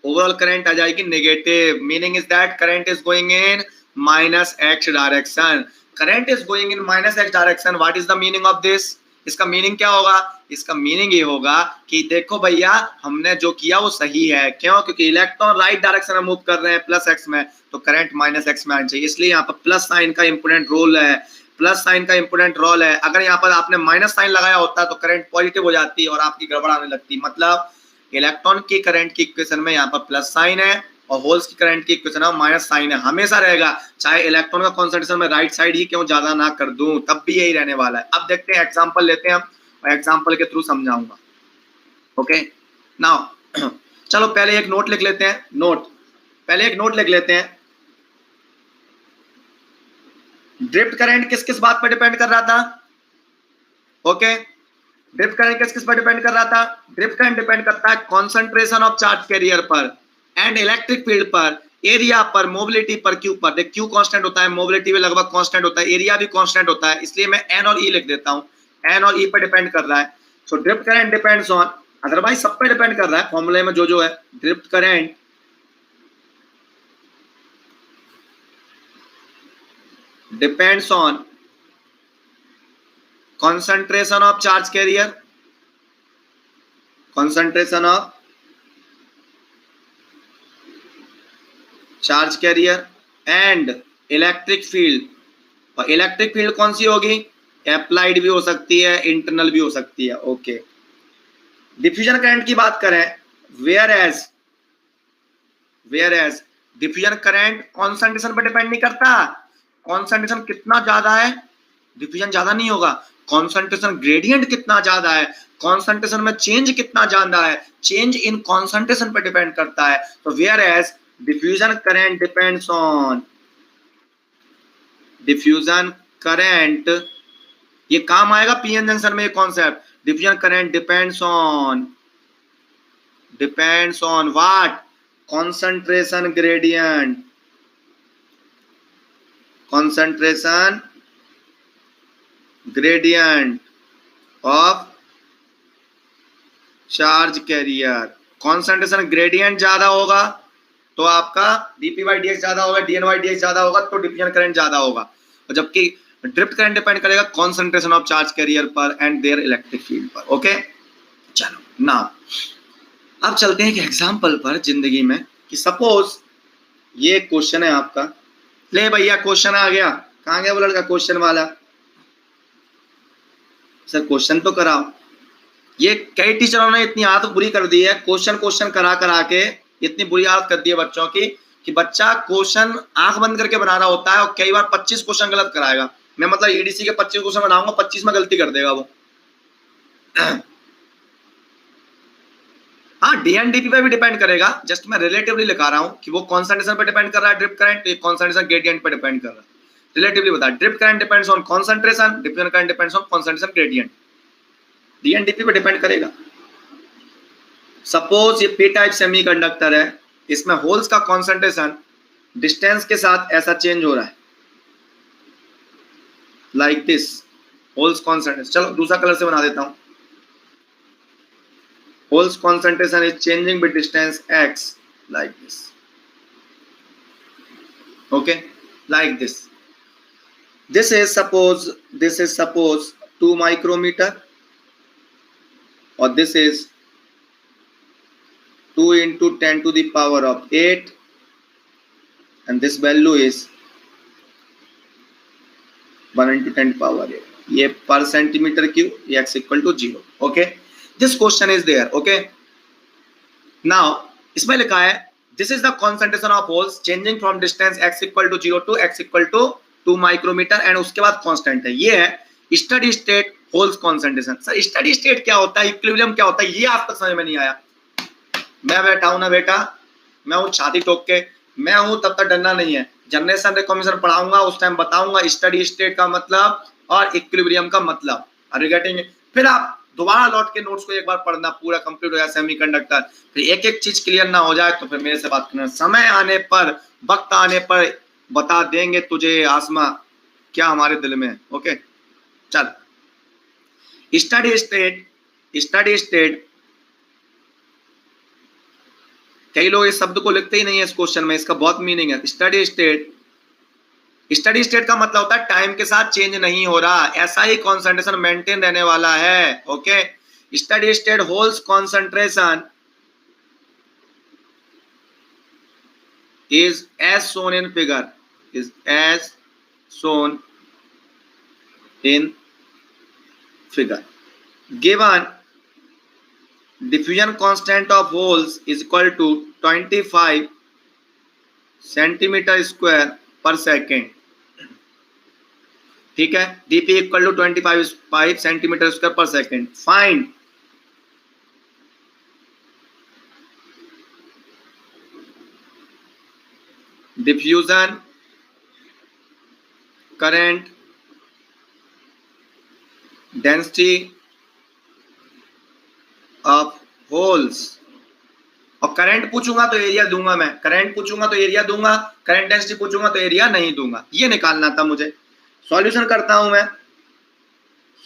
ओवरऑल करंट आ जाएगी negative. Meaning is that current is going in minus x direction, current is going in minus x direction. What is the meaning of this, इसका मीनिंग क्या होगा, इसका मीनिंग ये होगा कि देखो भैया हमने जो किया वो सही है, क्यों, क्योंकि इलेक्ट्रॉन राइट डायरेक्शन में मूव कर रहे हैं प्लस एक्स में, तो करंट माइनस एक्स में आना चाहिए, इसलिए यहाँ पर प्लस साइन का इंपोर्टेंट रोल है, प्लस साइन का इंपोर्टेंट रोल है। अगर यहाँ पर आपने माइनस साइन लगाया होता तो करंट पॉजिटिव हो जाती और आपकी गड़बड़ आने लगती। मतलब इलेक्ट्रॉन की करंट की इक्वेशन में यहाँ पर प्लस साइन है और होल्स की करंट की इक्वेशन में माइनस साइन है, हमेशा रहेगा, चाहे इलेक्ट्रॉन का कॉन्सेंट्रेशन में राइट साइड ही क्यों ज्यादा ना कर दूं, तब भी यही रहने वाला है। अब देखते हैं एग्जाम्पल लेते हैं हम, और एग्जाम्पल के थ्रू समझाऊंगा। ओके नाउ चलो पहले एक नोट लिख लेते हैं, पहले एक नोट लिख लेते हैं। ड्रिफ्ट करंट किस किस बात पर डिपेंड कर रहा था, ओके, ड्रिफ्ट करंट किस किस पर डिपेंड कर रहा था, ड्रिफ्ट करंट डिपेंड करता है कॉन्सेंट्रेशन ऑफ चार्ज कैरियर पर एंड इलेक्ट्रिक फील्ड पर, एरिया पर, मोबिलिटी पर, क्यू पर। देख क्यू कांस्टेंट होता है, मोबिलिटी भी लगभग कांस्टेंट होता है, एरिया भी कांस्टेंट होता है, इसलिए मैं एन और ई लिख देता हूं, एन और ई पर डिपेंड कर रहा है। So drift current depends on, otherwise सब पे डिपेंड कर रहा है, फॉर्मूले में जो है, drift current depends on concentration of charge carrier, concentration of charge carrier and electric field। और इलेक्ट्रिक फील्ड कौन सी होगी, अप्लाइड भी हो सकती है, इंटरनल भी हो सकती है। ओके, डिफ्यूजन करंट की बात करें, whereas diffusion current concentration पर डिपेंड नहीं करता, कॉन्सेंट्रेशन कितना ज्यादा है डिफ्यूजन ज्यादा नहीं होगा, कॉन्सेंट्रेशन ग्रेडियंट कितना ज्यादा है, कॉन्सेंट्रेशन में चेंज कितना ज्यादा है, चेंज इन कॉन्सेंट्रेशन पर डिपेंड करता है। तो whereas diffusion current depends on, diffusion current ये काम आएगा पीएन जंक्शन में, ये concept, diffusion current depends on what, concentration gradient, concentration gradient of charge carrier। concentration gradient ज्यादा होगा तो आपका dp by dx ज्यादा होगा, dn by dx ज्यादा होगा तो डिफ्यूजन करंट ज्यादा होगा, और जबकि ड्रिफ्ट करंट डिपेंड करेगा concentration of charge carrier पर and their electric field पर। ओके चलो ना अब चलते हैं एक एग्जाम्पल पर जिंदगी में, कि सपोज ये क्वेश्चन है आपका, ले भैया क्वेश्चन आ गया, कहाँ गया वो लड़का क्वेश्चन वाला, सर क्वेश्चन तो कराओ। ये कई टीचरों ने इतनी आदत बुरी कर दी है, क्वेश्चन करा के इतनी बुरी आदत कर दी है बच्चों की, कि बच्चा क्वेश्चन आंख बंद करके बना रहा होता है और कई बार 25 क्वेश्चन गलत कराएगा। मैं मतलब ईडीसी के 25 क्वेश्चन बनाऊंगा, 25 में गलती कर देगा वो। हाँ हाँ, डीएनडीपी पे भी डिपेंड करेगा, जस्ट मैं रिलेटिवली लिखा रहा हूँ कि वो कॉन्सेंट्रेशन पे डिपेंड कर रहा है ड्रिप करंट, ये कॉन्सेंट्रेशन ग्रेडियंट पे डिपेंड कर रहा है। रिलेटिवली बता, drift current depends on concentration, diffusion current depends on concentration gradient, DN DP पे डिपेंड करेगा। सपोज ये पी टाइप सेमीकंडक्टर है, इसमें होल्स का कॉन्सेंट्रेशन डिस्टेंस के साथ ऐसा चेंज हो रहा है, लाइक दिस, होल्स कॉन्सेंट्रेशन। चलो दूसरा कलर से बना देता हूं। Holes concentration is changing with distance x, like this, okay, like this. This is suppose 2 micrometre और this is 2 into 10 to the power of 8 and this value is 1 into 10 power 8. ये पर centimetre cube, ये x equal to 0. Okay, this question is there. Okay, now इसमें लिखा है this is the concentration of holes changing from distance x equal to 0 to x equal to 2 micrometer and उसके बाद constant है। ये है steady state holes concentration. Sir steady state क्या होता है, इक्विलिब्रियम क्या होता है, ये आज तक समझ में नहीं आया। मैं बैठा हूं ना बेटा, मैं हूं छाती ठोक के, मैं हूं, तब तक डरना नहीं है। जनरेशन रिकॉम्बिनेशन पढ़ाऊंगा, उस टाइम बताऊंगा स्टडी स्टेट का मतलब और इक्विलिब्रियम का मतलब। Are you getting? फिर आप दोबारा लौट के नोट्स को एक बार पढ़ना, पूरा कंप्लीट हो जाए सेमीकंडक्टर, फिर एक एक चीज क्लियर ना हो जाए तो फिर मेरे से बात करना। समय आने पर, वक्त आने पर बता देंगे तुझे आसमा क्या हमारे दिल में है। ओके चल, स्टडी स्टेट, कई लोग इस शब्द को लिखते ही नहीं है इस क्वेश्चन में, इसका बहुत मीनिंग है। स्टडी स्टेट का मतलब होता है टाइम के साथ चेंज नहीं हो रहा, ऐसा ही कॉन्सेंट्रेशन मेंटेन रहने वाला है। Okay, steady state holes concentration is as shown in figure, is as shown in figure. Given diffusion constant of holes is equal to 25 centimeter square per second. ठीक है, dp equal to 25 centimeter square per second. Find diffusion current density of holes। और current पूछूंगा तो area दूंगा, मैं current पूछूंगा तो area दूंगा, करंट डेंसिटी पूछूंगा तो एरिया नहीं दूंगा। ये निकालना था मुझे। सॉल्यूशन करता हूं मैं।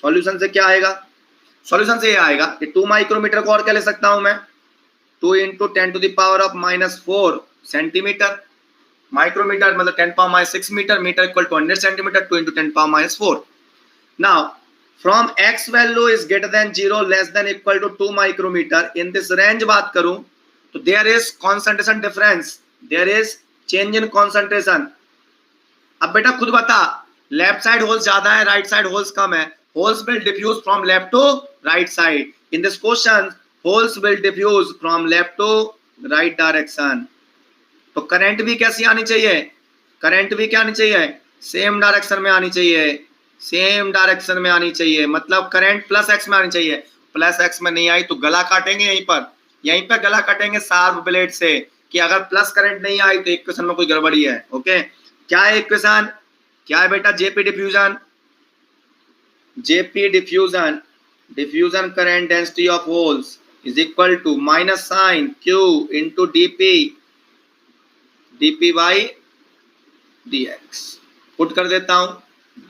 सॉल्यूशन से क्या आएगा? सॉल्यूशन से ये आएगा कि 2 माइक्रोमीटर को और क्या ले सकता हूं मैं, 2 into 10 to the power of -4 centimetre. Micrometre मतलब 10 power -6 metre, metre equal to 100 centimetre, 2 into 10 power -4। Now from x value is greater than 0 less than equal to 2 micrometre, in this range बात करूं तो there is concentration difference, there is change in concentration. अब बेटा खुद बता, left side holes ज्यादा है, right side holes कम है। Holes will diffuse from left to right side. In this question holes will diffuse from left to right direction. तो current भी कैसी आनी चाहिए? करंट भी क्या आनी चाहिए? सेम डायरेक्शन में आनी चाहिए, सेम डायरेक्शन में आनी चाहिए। मतलब करंट प्लस एक्स में आनी चाहिए। प्लस एक्स में नहीं आई तो गला काटेंगे यहीं पर गला काटेंगे शार्प ब्लेड से कि अगर प्लस करंट नहीं आई तो इक्वेशन में कोई गड़बड़ी है। ओके, क्या है इक्वेशन? क्या है बेटा? Jp diffusion, diffusion current density of holes is equal to minus sign q into dp by dx। Put कर देता हूं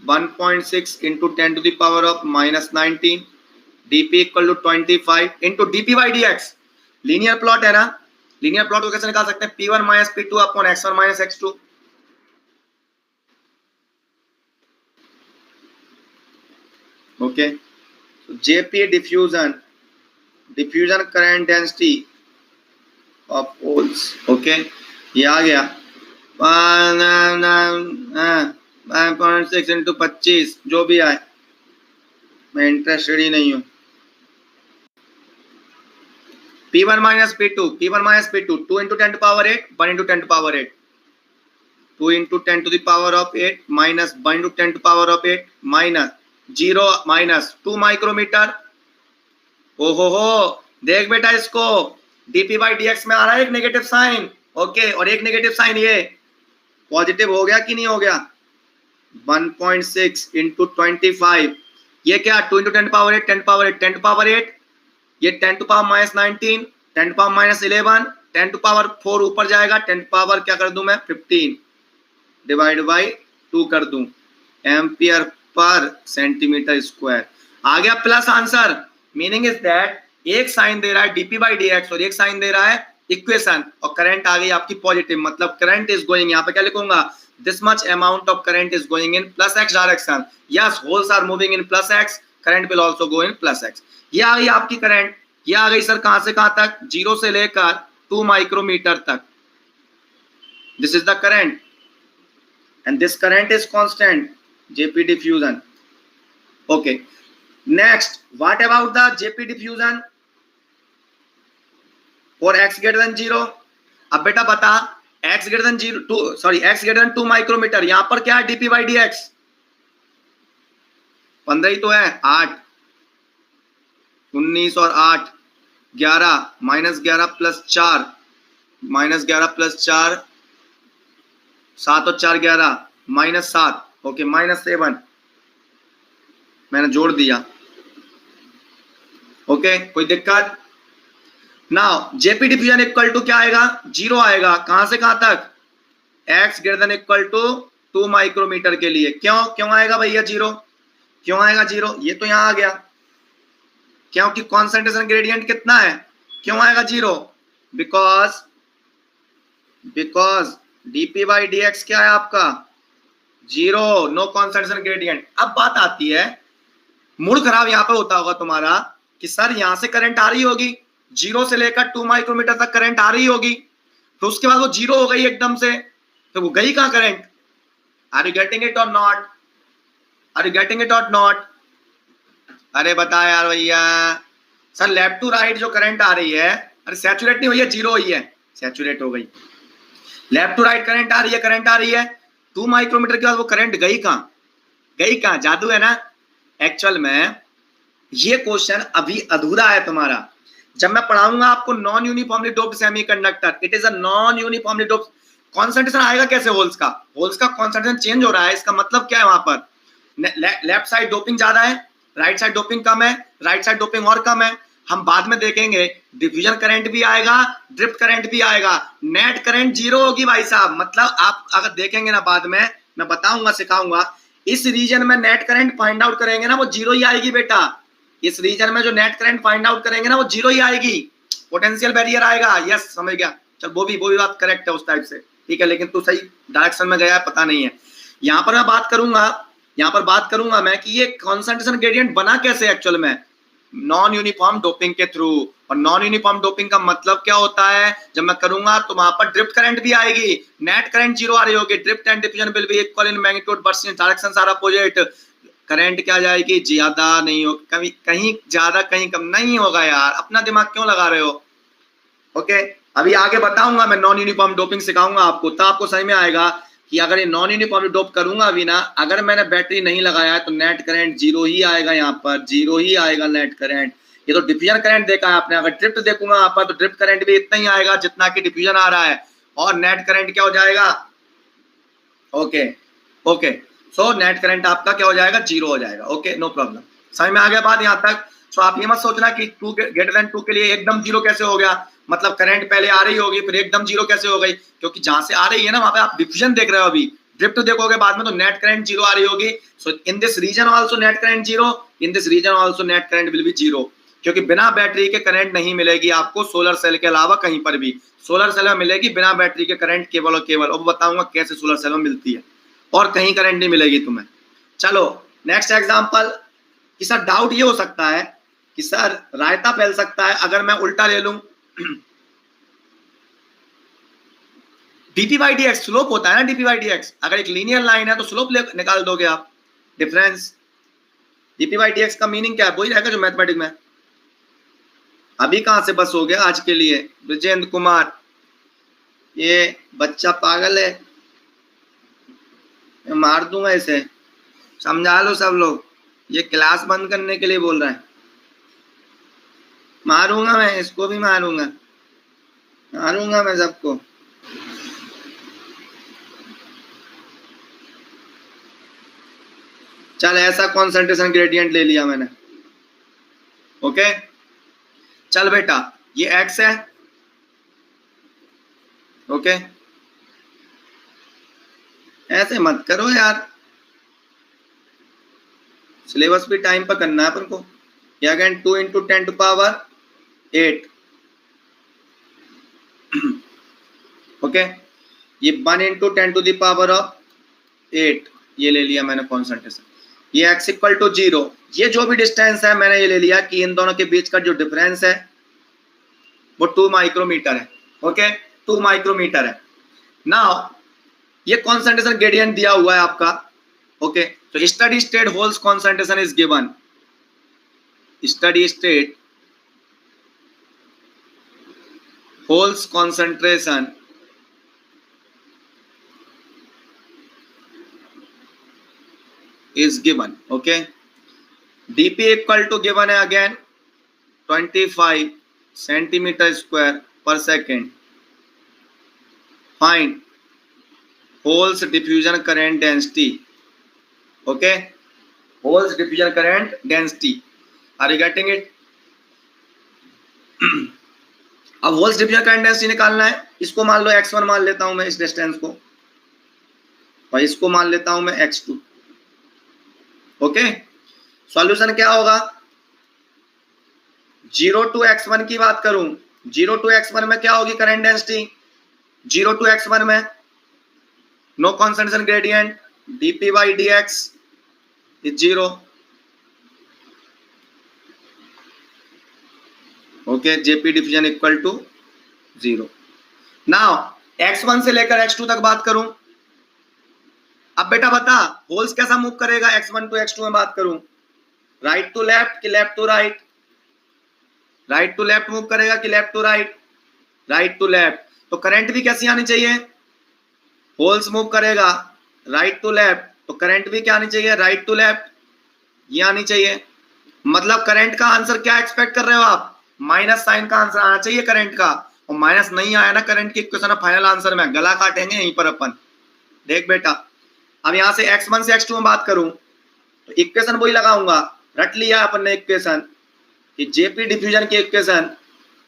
1.6 into 10 to the power of -19, dp equal to 25 into dp by dx। Linear plot है ना, linear plot को कैसे निकाल सकते हैं? p1 minus p2 upon x1 minus x2। Okay, so jp diffusion current density of holes। Okay, ये आ गया 1.6 into 25, जो भी आए, मैं इंटरेस्टेड ही नहीं हूं। P1 minus P2, 2 into 10 to power 8, 1 into 10 to power 8, 2 into 10 to the power of 8 minus 1 into 10 to power of 8 minus 0 minus 2 micrometre. ओहो हो, देख बेटा इसको, डीपी बाई डी एक्स में आ रहा है एक नेगेटिव साइन, ओके, और एक नेगेटिव साइन ये पॉजिटिव हो गया कि नहीं हो गया? 1.6 इंटू 25, ये क्या 2 इंटू 10 पावर 8, 10 पावर 8, 10 पावर 8, ये 10 to power minus 19, 10 to power minus 11, 10 to power 4 ऊपर जाएगा, 10 पावर क्या कर दूं मैं 15 डिवाइड बाई 2 कर दूं एम्पियर पर सेंटीमीटर स्क्वायर। आ गया plus answer. Meaning is that एक साइन दे रहा है डीपी बाई डी एक्स और एक साइन दे रहा है इक्वेशन, और करंट आ गई आपकी पॉजिटिव, मतलब करंट इज गोइंग, यहाँ पे क्या लिखूंगा, this much amount of current is going in plus x direction. Yes, holes are moving in plus x, current will also go in plus x. ये आ गई आपकी करंट, ये आ गई सर कहां से कहां तक, 0 से लेकर 2 माइक्रोमीटर तक। This is the current and this current is constant, JP diffusion. Okay, next what about the JP diffusion for x greater than 0? अब बेटा बता x greater than 2 माइक्रोमीटर, यहां पर क्या है डीपी बाई डी एक्स 15 ही तो है, 8 19 और 8 11 माइनस 11 प्लस 4 माइनस 11 प्लस 4 7 और 4 11 माइनस 7, ओके माइनस 7 मैंने जोड़ दिया, ओके कोई दिक्कत? Now jp diffusion equal to क्या आएगा, 0 आएगा, कहां से कहां तक, x greater than equal to 2 micrometre के लिए। क्यों आएगा भैया 0, क्यों आएगा 0? ये तो यहां आ गया, क्योंकि कॉन्सेंट्रेशन ग्रेडियंट कितना है, क्यों आएगा 0? Because DP by D x क्या है आपका 0, नो कॉन्सेंट्रेशन ग्रेडियंट। अब बात आती है, मूड खराब यहां पे होता होगा तुम्हारा कि सर यहां से करंट आ रही होगी, 0 से लेकर 2 माइक्रोमीटर तक करंट आ रही होगी, तो उसके बाद वो 0 हो गई एकदम से, तो वो गई कहां current? Are you getting it और not? Are you getting it और नॉट? अरे बता यार भैया, सर लेफ्ट टू राइट जो करंट आ रही है, अरे सैचुरेट नहीं हुई है, 0 हुई है, सैचुरेट हो गई। लेफ्ट टू राइट करंट आ रही है, करंट आ रही है, 2 माइक्रोमीटर के बाद वो करंट गई कहां? गई कहां? जादू है ना। एक्चुअल में ये क्वेश्चन अभी अधूरा है तुम्हारा। जब मैं पढ़ाऊंगा आपको non uniformly doped semiconductor, it is a non uniformly doped, concentration आएगा कैसे होल्स का कॉन्सेंट्रेशन चेंज हो रहा है, इसका मतलब क्या है, वहां पर लेफ्ट साइड डोपिंग ज्यादा है, राइट साइड डोपिंग कम है, राइट साइड डोपिंग और कम है। हम बाद में देखेंगे डिफ्यूजन करंट भी आएगा, ड्रिफ्ट करंट भी आएगा, नेट करंट 0 होगी भाई साहब। मतलब आप अगर देखेंगे ना बाद में, मैं बताऊंगा सिखाऊंगा, इस रीजन में नेट करंट फाइंड आउट करेंगे ना वो 0 ही आएगी बेटा। इस रीजन में जो नेट करंट फाइंड आउट करेंगे ना वो 0 ही आएगी, पोटेंशियल बैरियर आएगा। यस समझ गया, चल वो भी बात करेक्ट है उस टाइप से, ठीक है, लेकिन तू सही डायरेक्शन में गया है, पता नहीं है। यहाँ पर मैं बात करूंगा मैं कि ये कॉन्सेंट्रेशन ग्रेडियंट बना कैसे एक्चुअल में, नॉन यूनिफॉर्म डोपिंग के थ्रू। और नॉन यूनिफॉर्म डोपिंग का मतलब क्या होता है, जब मैं करूंगा तो वहां पर ड्रिफ्ट करंट भी आएगी, नेट करंट 0 आ रही होगी, drift and diffusion will be equal in magnitude but in directions are opposite. Current क्या जाएगी, ज्यादा नहीं हो, कहीं ज्यादा कहीं कम नहीं होगा यार, अपना दिमाग क्यों लगा रहे हो। ओके अभी आगे बताऊंगा मैं, नॉन यूनिफॉर्म डोपिंग सिखाऊंगा आपको, तब आपको समझ में आएगा कि अगर ये नॉन यूनिफॉर्म डोप करूंगा अभी ना, अगर मैंने बैटरी नहीं लगाया है तो नेट करंट 0 ही आएगा, यहाँ पर 0 ही आएगा नेट करंट। ये तो डिफ्यूजन करंट देखा है आपने, अगर ड्रिफ्ट देखूंगा यहाँ पर तो ड्रिफ्ट करंट भी इतना ही आएगा जितना कि डिफ्यूजन आ रहा है, और नेट करंट क्या हो जाएगा, ओके सो नेट करंट आपका क्या हो जाएगा, 0 हो जाएगा। ओके नो प्रॉब्लम, समझ में आ गया बात यहाँ तक। सो आप ये मत सोचना कि 2 ग्रेटर देन 2 के लिए एकदम 0 कैसे हो गया, मतलब करंट पहले आ रही होगी फिर एकदम 0 कैसे हो गई, क्योंकि जहां से आ रही है ना वहां पे आप डिफ्यूजन देख रहे हो, अभी ड्रिफ्ट देखोगे बाद में तो नेट करंट 0 आ रही होगी। So in this region also net current 0, in this region also net current will be 0, क्योंकि बिना बैटरी के करंट नहीं मिलेगी आपको सोलर सेल के अलावा कहीं पर भी। सोलर सेल में मिलेगी बिना बैटरी के करंट केवल और केवल, और बताऊंगा कैसे सोलर सेल में मिलती है, और कहीं करंट नहीं मिलेगी तुम्हें। चलो नेक्स्ट एग्जांपल, कि सर डाउट ये हो सकता है कि सर रायता फैल सकता है अगर मैं उल्टा ले लूं, DP by D x slope होता है ना, डीपी बाई डी एक्स, अगर एक लीनियर लाइन है तो स्लोप निकाल दोगे आप, difference. DP by D x का मीनिंग क्या है, वही रहेगा जो मैथमेटिक्स में। अभी कहां से बस हो गया आज के लिए, ब्रजेंद्र कुमार, ये बच्चा पागल है, मैं मार दूंगा इसे, समझा लो सब लोग, ये क्लास बंद करने के लिए बोल रहा है, मारूंगा मैं इसको भी मारूंगा। मारूंगा मैं सबको। चल ऐसा कॉन्सेंट्रेशन ग्रेडियंट ले लिया मैंने। ओके चल बेटा ये x है। ओके ऐसे मत करो यार, सिलेबस भी टाइम पर करना है अपन को। ये again 2 into 10 to power 8। Okay ये 1 into 10 to the power of 8 ये ले लिया मैंने कॉन्सेंट्रेशन। ये x इक्वल टू 0, ये जो भी डिस्टेंस है मैंने ये ले लिया कि इन दोनों के बीच का जो डिफरेंस है वो 2 माइक्रोमीटर है। ओके 2 माइक्रोमीटर है। नाउ ये कॉन्सेंट्रेशन ग्रेडियंट दिया हुआ है आपका। ओके तो steady state holes concentration is given. Steady state holes concentration is given. Okay dp equal to given है again 25 centimeter square per second. Find holes diffusion current density. Okay holes diffusion current density, are you getting it? अब holes diffusion current density निकालना है। इसको मान लो x1 मान लेता हूं मैं इस डिस्टेंस को, और इसको मान लेता हूं मैं x2। ओके सॉल्यूशन क्या होगा? 0 टू x1 की बात करूं, 0 टू x1 में क्या होगी करंट डेंसिटी? 0 टू x1 में no concentration gradient dp by dx is 0। Okay jp diffusion equal to 0। Now x1 से लेकर x2 तक बात करूं। अब बेटा बता होल्स कैसा मूव करेगा x1 टू x2 में बात करूं, राइट टू लेफ्ट कि left to right? Right to left move करेगा कि left to right? Right to left. तो करंट भी कैसी आनी चाहिए? होल्स मूव करेगा राइट टू लेफ्ट तो करंट भी क्या आनी चाहिए? राइट टू लेफ्ट, ये आनी चाहिए। मतलब करंट का आंसर क्या एक्सपेक्ट कर रहे हो आप? माइनस साइन का आंसर आना चाहिए करंट का, और माइनस नहीं आया ना करंट की इक्वेशन फाइनल आंसर में गला काटेंगे यहीं पर अपन। देख बेटा अब यहां से x1 से x2 में बात करूं तो इक्वेशन वही लगाऊंगा, रट लिया अपन ने इक्वेशन कि जेपी डिफ्यूजन की equation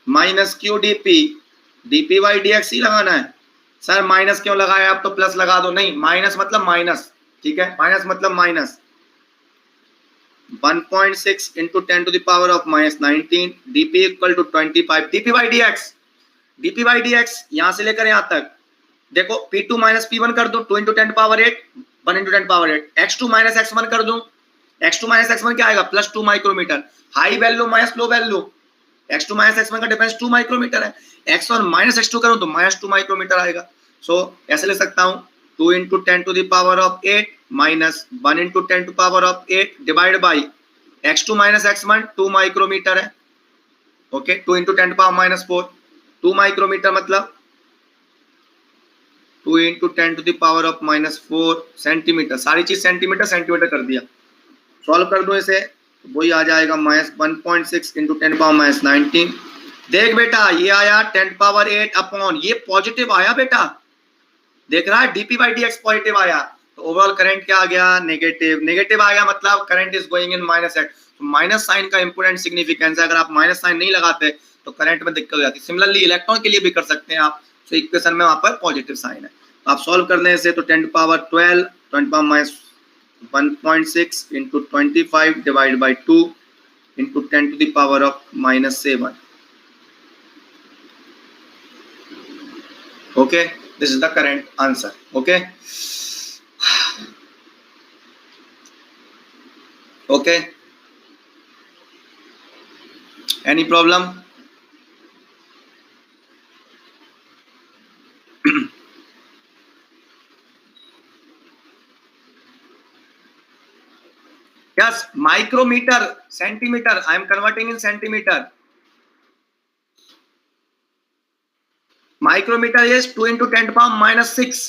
minus Q DP by dx ही लगाना है। सर माइनस क्यों लगाया? आप तो प्लस लगा दो। नहीं माइनस मतलब माइनस, ठीक है माइनस मतलब minus. 1.6 into 10 to the power of -19 dp equal to 25 dp by dx यहां से लेकर यहां तक देखो P2 माइनस P1 कर दो 2 into 10 power 8 1 into 10 power 8। x2 minus x1 कर दूं, x2 माइनस x1 क्या आएगा? Plus 2 micrometre. High value minus low value, x2 minus x1 का डिफरेंस 2 माइक्रोमीटर है। x1 माइनस x2 करूं तो माइनस 2 माइक्रोमीटर आएगा। सो ऐसे ले सकता हूं 2 into 10 to the power of 8 minus 1 into 10 to power of 8 divide by x2 minus x1 2 micrometre है। Okay 2 into 10 to power minus 4 2 micrometre मतलब 2 into 10 to the power of -4 centimetre. सारी चीज सेंटीमीटर सेंटीमीटर कर दिया। सॉल्व कर दो इसे तो वही आ जाएगा -1.6 इंटू 10 पावर -19। देख बेटा ये आया 10 पावर 8 अपॉन ये पॉजिटिव आया बेटा, देख रहा है dp बाई dx पॉजिटिव आया तो ओवरऑल करंट क्या आ गया? नेगेटिव। नेगेटिव आ गया मतलब current is going in minus x. तो माइनस साइन का इंपोर्टेंट सिग्निफिकेंस है, अगर आप माइनस साइन नहीं लगाते तो करंट में दिक्कत हो जाती है। सिमिलरली इलेक्ट्रॉन के लिए भी कर सकते हैं आप। तो इक्वेशन में वहां पर पॉजिटिव साइन है। तो आप सॉल्व करने से तो 10 power 12 20 power minus 1.6 into 25 divide by 2 into 10 to the power of -7। Okay this is the current answer. Okay okay any problem? Yes, micrometer, centimeter. I am converting in centimeter. Micrometer is 2 into 10 to the power -6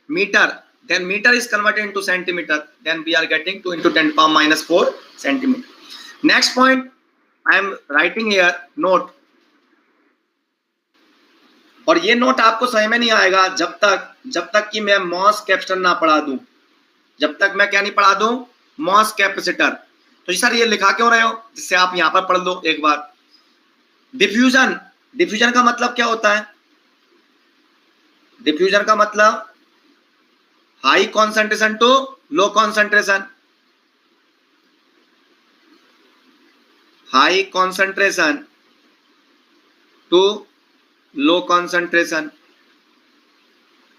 meter. Then meter is converted into centimeter. Then we are getting 2 into 10 to the power -4 centimeter. Next point, I am writing here note. और ये note आपको समझ में नहीं आएगा जब तक कि मैं मॉस कैपेसिटर ना पढ़ा दूं, जब तक मैं क्या नहीं पढ़ा दूं, मॉस कैपेसिटर। तो सर ये लिखा क्यों रहे हो, जिससे आप यहां पर पढ़ लो एक बार। डिफ्यूजन, डिफ्यूजन का मतलब क्या होता है? डिफ्यूजन का मतलब high concentration to low concentration, high concentration to low concentration,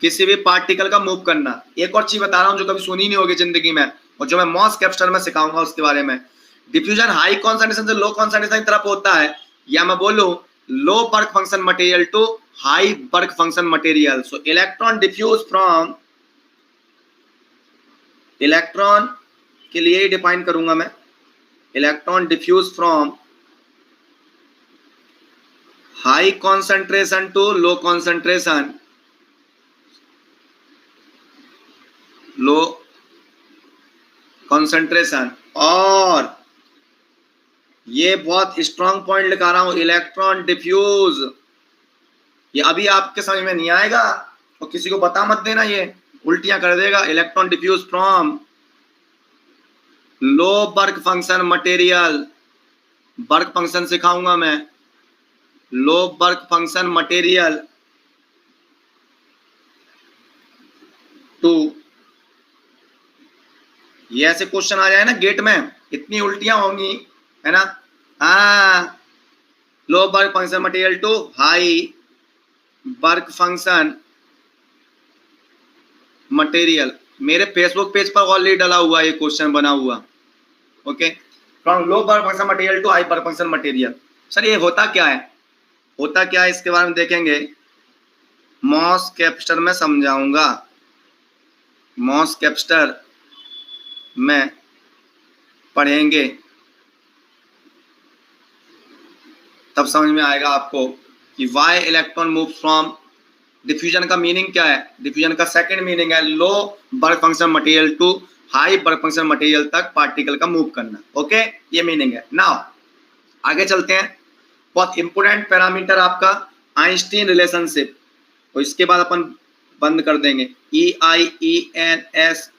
किसी भी पार्टिकल का मूव करना। एक और चीज बता रहा हूं जो कभी सुनी नहीं होगी जिंदगी में, और जो मैं मॉस कैपेसिटर में सिखाऊंगा उसके बारे में। डिफ्यूजन हाई कॉन्सेंट्रेशन से लो कॉन्सेंट्रेशन की तरफ होता है, या मैं बोलूं low work function material to high work function material. So electron diffuse from, electron के लिए ही डिफाइन करूंगा मैं, electron diffuse from high concentration to low concentration, low concentration. और ये बहुत स्ट्रॉन्ग पॉइंट लिखा रहा हूं, इलेक्ट्रॉन डिफ्यूज। ये अभी आपके समझ में नहीं आएगा और किसी को बता मत देना, ये उल्टियां कर देगा। Electron diffuse from low work function material, work function सिखाऊंगा मैं, low work function material to, ये ऐसे क्वेश्चन आ जाए ना गेट में, इतनी उल्टियां होंगी, है ना। हाँ, low work function material to high work function material. मेरे फेसबुक पेज पर ऑलरेडी डला हुआ ये क्वेश्चन बना हुआ। Okay, from low work function material to high work function material. Sir ये होता क्या है, होता क्या है इसके बारे में देखेंगे, मॉस कैपेसिटर में समझाऊंगा, मॉस कैपेसिटर में पढ़ेंगे, तब समझ में आएगा आपको कि why electron move from. Diffusion का मीनिंग क्या है, डिफ्यूजन का सेकंड मीनिंग है low work function material to high work function material तक पार्टिकल का मूव करना। ओके, ये मीनिंग है। नाउ आगे चलते हैं, बहुत इंपोर्टेंट पैरामीटर आपका आइंस्टीन रिलेशनशिप, तो इसके बाद अपन बंद कर देंगे। EIENS,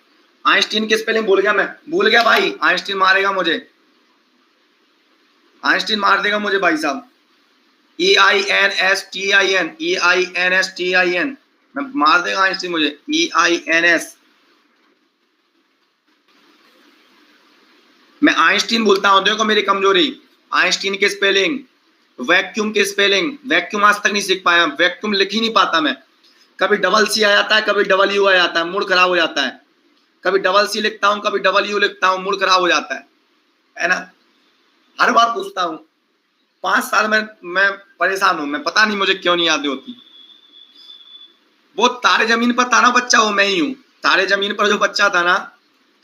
आइंस्टीन की स्पेलिंग भूल गया मैं, भूल गया भाई, आइंस्टीन मारेगा मुझे, आइंस्टीन मार देगा मुझे भाई साहब। EINSTIN, EINSTIN, मैं मार देगा आइंस्टीन मुझे। EINS, मैं आइंस्टीन भूलता हूं, देखो मेरी कमजोरी। आइंस्टीन की स्पेलिंग, वैक्यूम की स्पेलिंग, वैक्यूम आज तक नहीं सीख पाया, वैक्यूम लिख ही नहीं पाता मैं। कभी डबल सी आ जाता है, कभी डबल यू आ जाता है, मूड खराब हो जाता है। कभी डबल सी लिखता हूं, कभी डबल यू लिखता हूं, मूड खराब हो जाता है ना। हर बार पूछता हूं, 5 साल में मैं परेशान हूं, मैं पता नहीं मुझे क्यों नहीं याद होती। वो तारे जमीन पर था ना बच्चा, वो मैं ही हूँ। तारे जमीन पर जो बच्चा था ना,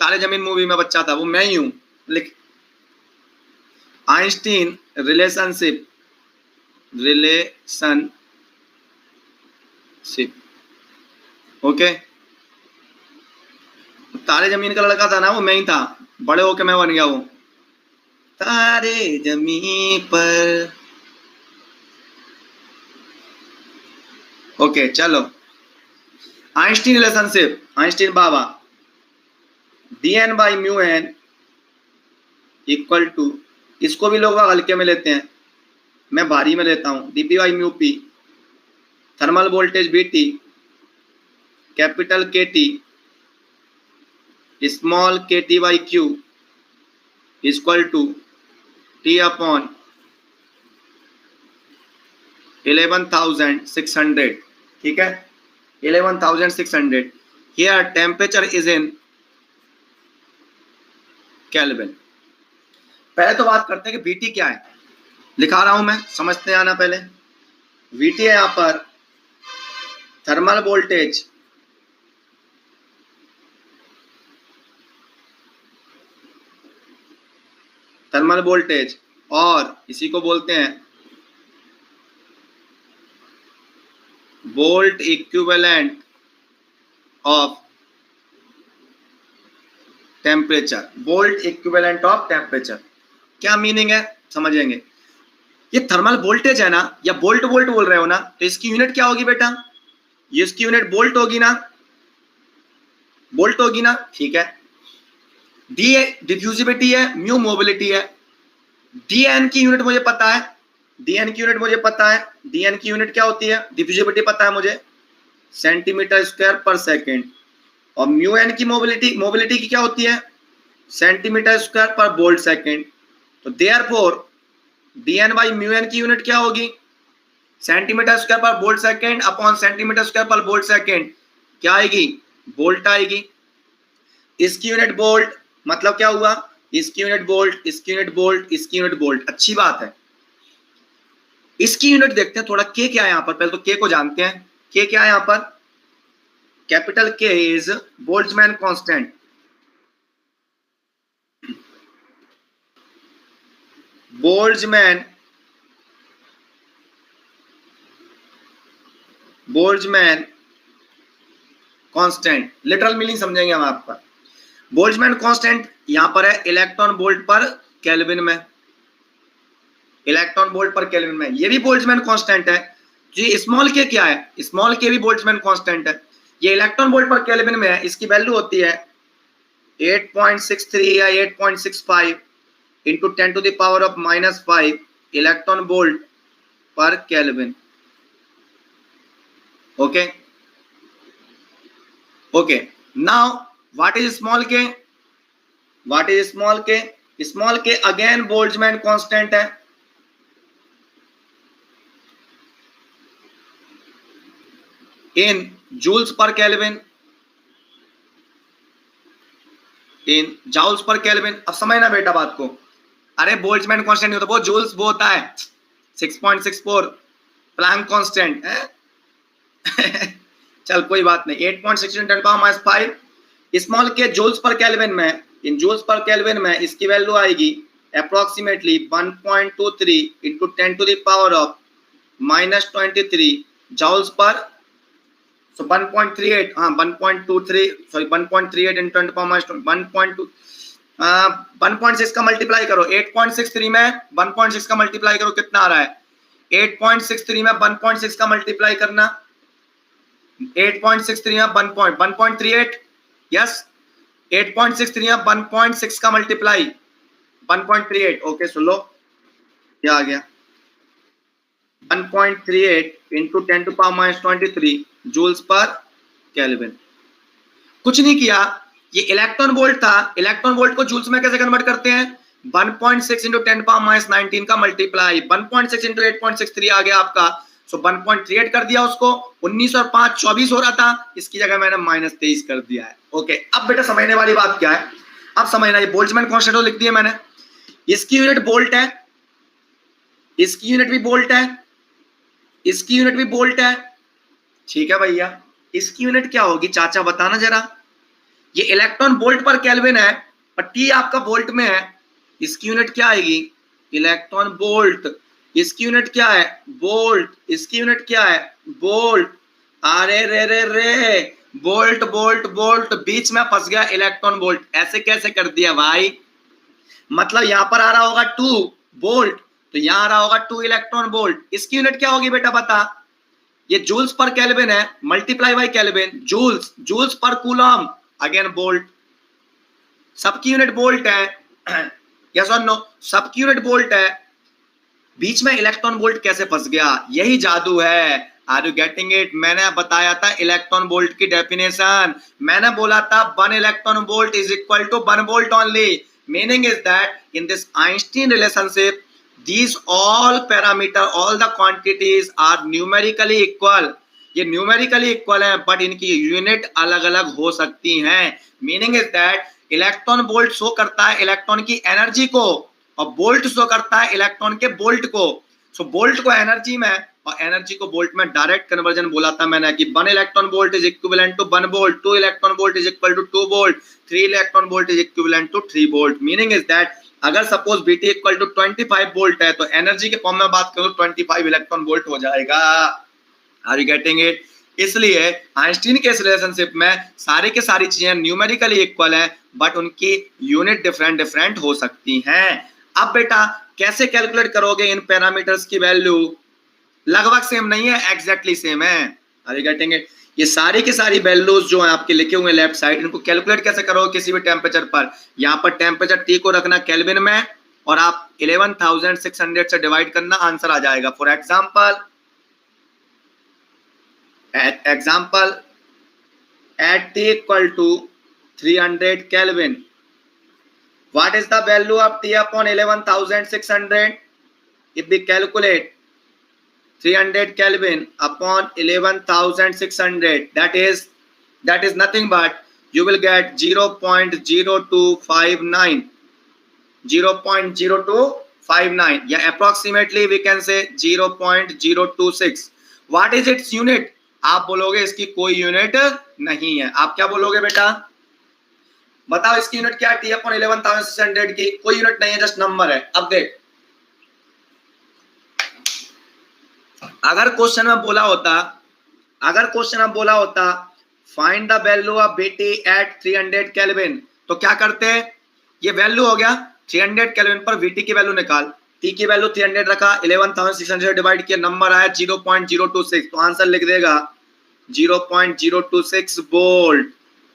तारे जमीन मूवी में बच्चा था, वो मैं ही हूँ। लिख, आइंस्टीन रिलेशनशिप, रिलेशनशिप, ओके। तारे जमीन का लड़का था ना, वो मैं ही था, बड़े होके मैं बन गया वो। तारे जमीन पर, ओके चलो। आइंस्टीन रिलेशनशिप, आइंस्टीन बाबा, dN/μN इक्वल टू, इसको भी लोग हल्के में लेते हैं, मैं भारी में लेता हूं, dP/μP, thermal voltage VT, capital KT, small KT/Q equal to T/11,600, ठीक है, 11,600। Here temperature is in kelvin. पहले तो बात करते हैं कि VT क्या है, लिखा रहा हूं मैं, समझते आना पहले। VT है यहां पर थर्मल वोल्टेज, थर्मल वोल्टेज, और इसी को बोलते हैं volt equivalent of temperature, volt equivalent of temperature. क्या मीनिंग है समझेंगे। ये थर्मल वोल्टेज है ना, या वोल्ट वोल्ट बोल रहे हो ना, तो इसकी यूनिट क्या होगी बेटा, ये इसकी यूनिट वोल्ट होगी ना, वोल्ट होगी ना, ठीक है। डी डिफ्यूजिविटी है, म्यू मोबिलिटी है। डी एन की यूनिट मुझे पता है, डी एन की यूनिट मुझे पता है, डी एन की यूनिट क्या होती है, डिफ्यूजिविटी पता है मुझे, सेंटीमीटर स्क्वायर पर सेकेंड। और म्यू एन की मोबिलिटी, मोबिलिटी की क्या होती है, centimetre square per volt second. तो therefore d n by mu n की यूनिट क्या होगी, centimetre square per volt second upon centimetre square per volt second, क्या आएगी, वोल्ट आएगी। इसकी यूनिट वोल्ट, मतलब क्या हुआ, इसकी यूनिट वोल्ट, इसकी यूनिट वोल्ट, इसकी यूनिट वोल्ट, अच्छी बात है। इसकी यूनिट देखते हैं थोड़ा, के क्या है यहां पर, पहले तो के को जानते हैं। के क्या है यहां पर, कैपिटल के is Boltzmann constant. Boltzmann constant, literal meaning समझेंगे हम आपका। बोल्ट्जमैन कांस्टेंट यहां पर है इलेक्ट्रॉन वोल्ट पर केल्विन में, इलेक्ट्रॉन वोल्ट पर केल्विन में, ये भी बोल्ट्जमैन कांस्टेंट है। जी स्मॉल के क्या है, स्मॉल के भी बोल्ट्जमैन कांस्टेंट है, ये इलेक्ट्रॉन वोल्ट पर केल्विन में है, इसकी वैल्यू होती है 8.63 या 8.65 into 10 to the power of -5 electron volt per kelvin. Okay okay, now what is small k, what is small k, small k again Boltzmann constant है, in joules per kelvin, in joules per kelvin. अब समझना बेटा बात को, अरे Boltzmann constant नहीं होता, वो जूल्स वो होता है 6.64 प्लैंक कांस्टेंट है। चल कोई बात नहीं, 8.16 10 power -5 small k joules per kelvin में, इन जूल्स पर केल्विन में इसकी वैल्यू आएगी approximately 1.23 into 10 to the power of -23 joules per, so 1.38, हाँ 1.23 सॉरी 1.38 इंटू 10 पावर -1.2 1.6 का मल्टीप्लाई करो, 8.63 में 1.6 का मल्टीप्लाई करो, कितना आ रहा है, 8.63 में 1.6 का मल्टीप्लाई करना, 8.63 में 1.38, यस 8.63 में 1.6 का मल्टीप्लाई 1.38, ओके सुन लो क्या आ गया, 1.38 into 10 to power -23 joules per kelvin. कुछ नहीं किया, ये इलेक्ट्रॉन वोल्ट था, इलेक्ट्रॉन वोल्ट को जूल्स में कैसे कन्वर्ट करते हैं, 1.6 इंटू 10 पावर -19 का मल्टीप्लाई, 1.6 इंटू 8.63 आ गया आपका, सो 1.38 कर दिया उसको, 19 और 5 24 हो रहा था, इसकी जगह मैंने -23 कर दिया है। ओके, अब बेटा समझने वाली बात क्या है, अब समझना, ये बोल्ट्जमैन कांस्टेंट लिख दिया मैंने, इसकी यूनिट वोल्ट है, इसकी यूनिट भी वोल्ट है, इसकी यूनिट भी वोल्ट है, ठीक है भैया। इसकी यूनिट क्या होगी चाचा बताना जरा, ये इलेक्ट्रॉन वोल्ट पर केल्विन है और टी आपका वोल्ट में है, इसकी यूनिट क्या आएगी, इलेक्ट्रॉन वोल्ट, इसकी यूनिट क्या है, वोल्ट, इसकी यूनिट क्या है, वोल्ट, अरे रे रे रे, वोल्ट वोल्ट वोल्ट, बीच में फंस गया इलेक्ट्रॉन वोल्ट, ऐसे कैसे कर दिया भाई, मतलब यहां पर आ रहा होगा 2 वोल्ट, तो यहां आ रहा होगा 2 इलेक्ट्रॉन वोल्ट, इसकी यूनिट क्या होगी बेटा बता, ये जूल्स पर केल्विन है, multiply by kelvin, joules, joules per coulomb, again volt, सबकी यूनिट वोल्ट है, यस और नो, सबकी यूनिट वोल्ट है, बीच में इलेक्ट्रॉन वोल्ट कैसे फंस गया, यही जादू है, आर यू गेटिंग इट। मैंने बताया था इलेक्ट्रॉन वोल्ट की डेफिनेशन, मैंने बोला था 1 electron volt is equal to 1 volt only, meaning is that in this Einstein relationship these all parameter, all the quantities are numerically equal, ये न्यूमेरिकली इक्वल है but इनकी यूनिट अलग अलग हो सकती हैं, meaning is that electron volt show करता है इलेक्ट्रॉन की एनर्जी को और वोल्ट शो करता है इलेक्ट्रॉन के वोल्ट को, सो वोल्ट को एनर्जी में और एनर्जी को वोल्ट में डायरेक्ट कन्वर्जन बोला था मैंने कि 1 electron volt is equivalent to 1 volt, 2 electron volt is equal to 2 volt, 3 electron volt is equivalent to 3 volt, meaning is that अगर suppose BT equal to 25 volt है तो एनर्जी के फॉर्म में बात करूं 25 इलेक्ट्रॉन वोल्ट हो जाएगा, आर यू गेटिंग इट। इसलिए आइंस्टीन के इस रिलेशनशिप में सारी के सारी चीजें न्यूमेरिकली इक्वल हैं बट उनकी यूनिट डिफरेंट डिफरेंट हो सकती हैं। अब बेटा कैसे कैलकुलेट करोगे इन पैरामीटर्स की वैल्यू? लगभग सेम नहीं है, एग्जैक्टली सेम है। Are you getting it? ये सारी की सारी वैल्यूज जो है आपके लिखे हुए लेफ्ट साइड, इनको कैलकुलेट कैसे करोगे किसी भी टेम्परेचर पर? यहाँ पर टेम्परेचर टी को रखना केल्विन में और आप 11,600 से डिवाइड करना, आंसर आ जाएगा। For example at T equal to 300 Kelvin, what is the value of T upon 11,600? If we calculate 300 Kelvin upon 11,600, that is nothing but you will get 0.0259, 0.0259, yeah, approximately we can say 0.026. What is its unit? आप बोलोगे इसकी कोई unit नहीं है। आप क्या बोलोगे बेटा? बताओ इसकी यूनिट क्या है? T upon 11,600 की कोई यूनिट नहीं है, जस्ट नंबर है। अब देख, अगर क्वेश्चन में बोला होता find the value of BT at 300 kelvin, तो क्या करते? ये वैल्यू हो गया 300 केल्विन पर VT की वैल्यू निकाल। T की वैल्यू 300 रखा, 11,600 डिवाइड किया, नंबर आया 0.026, तो आंसर लिख देगा 0.026 वोल्ट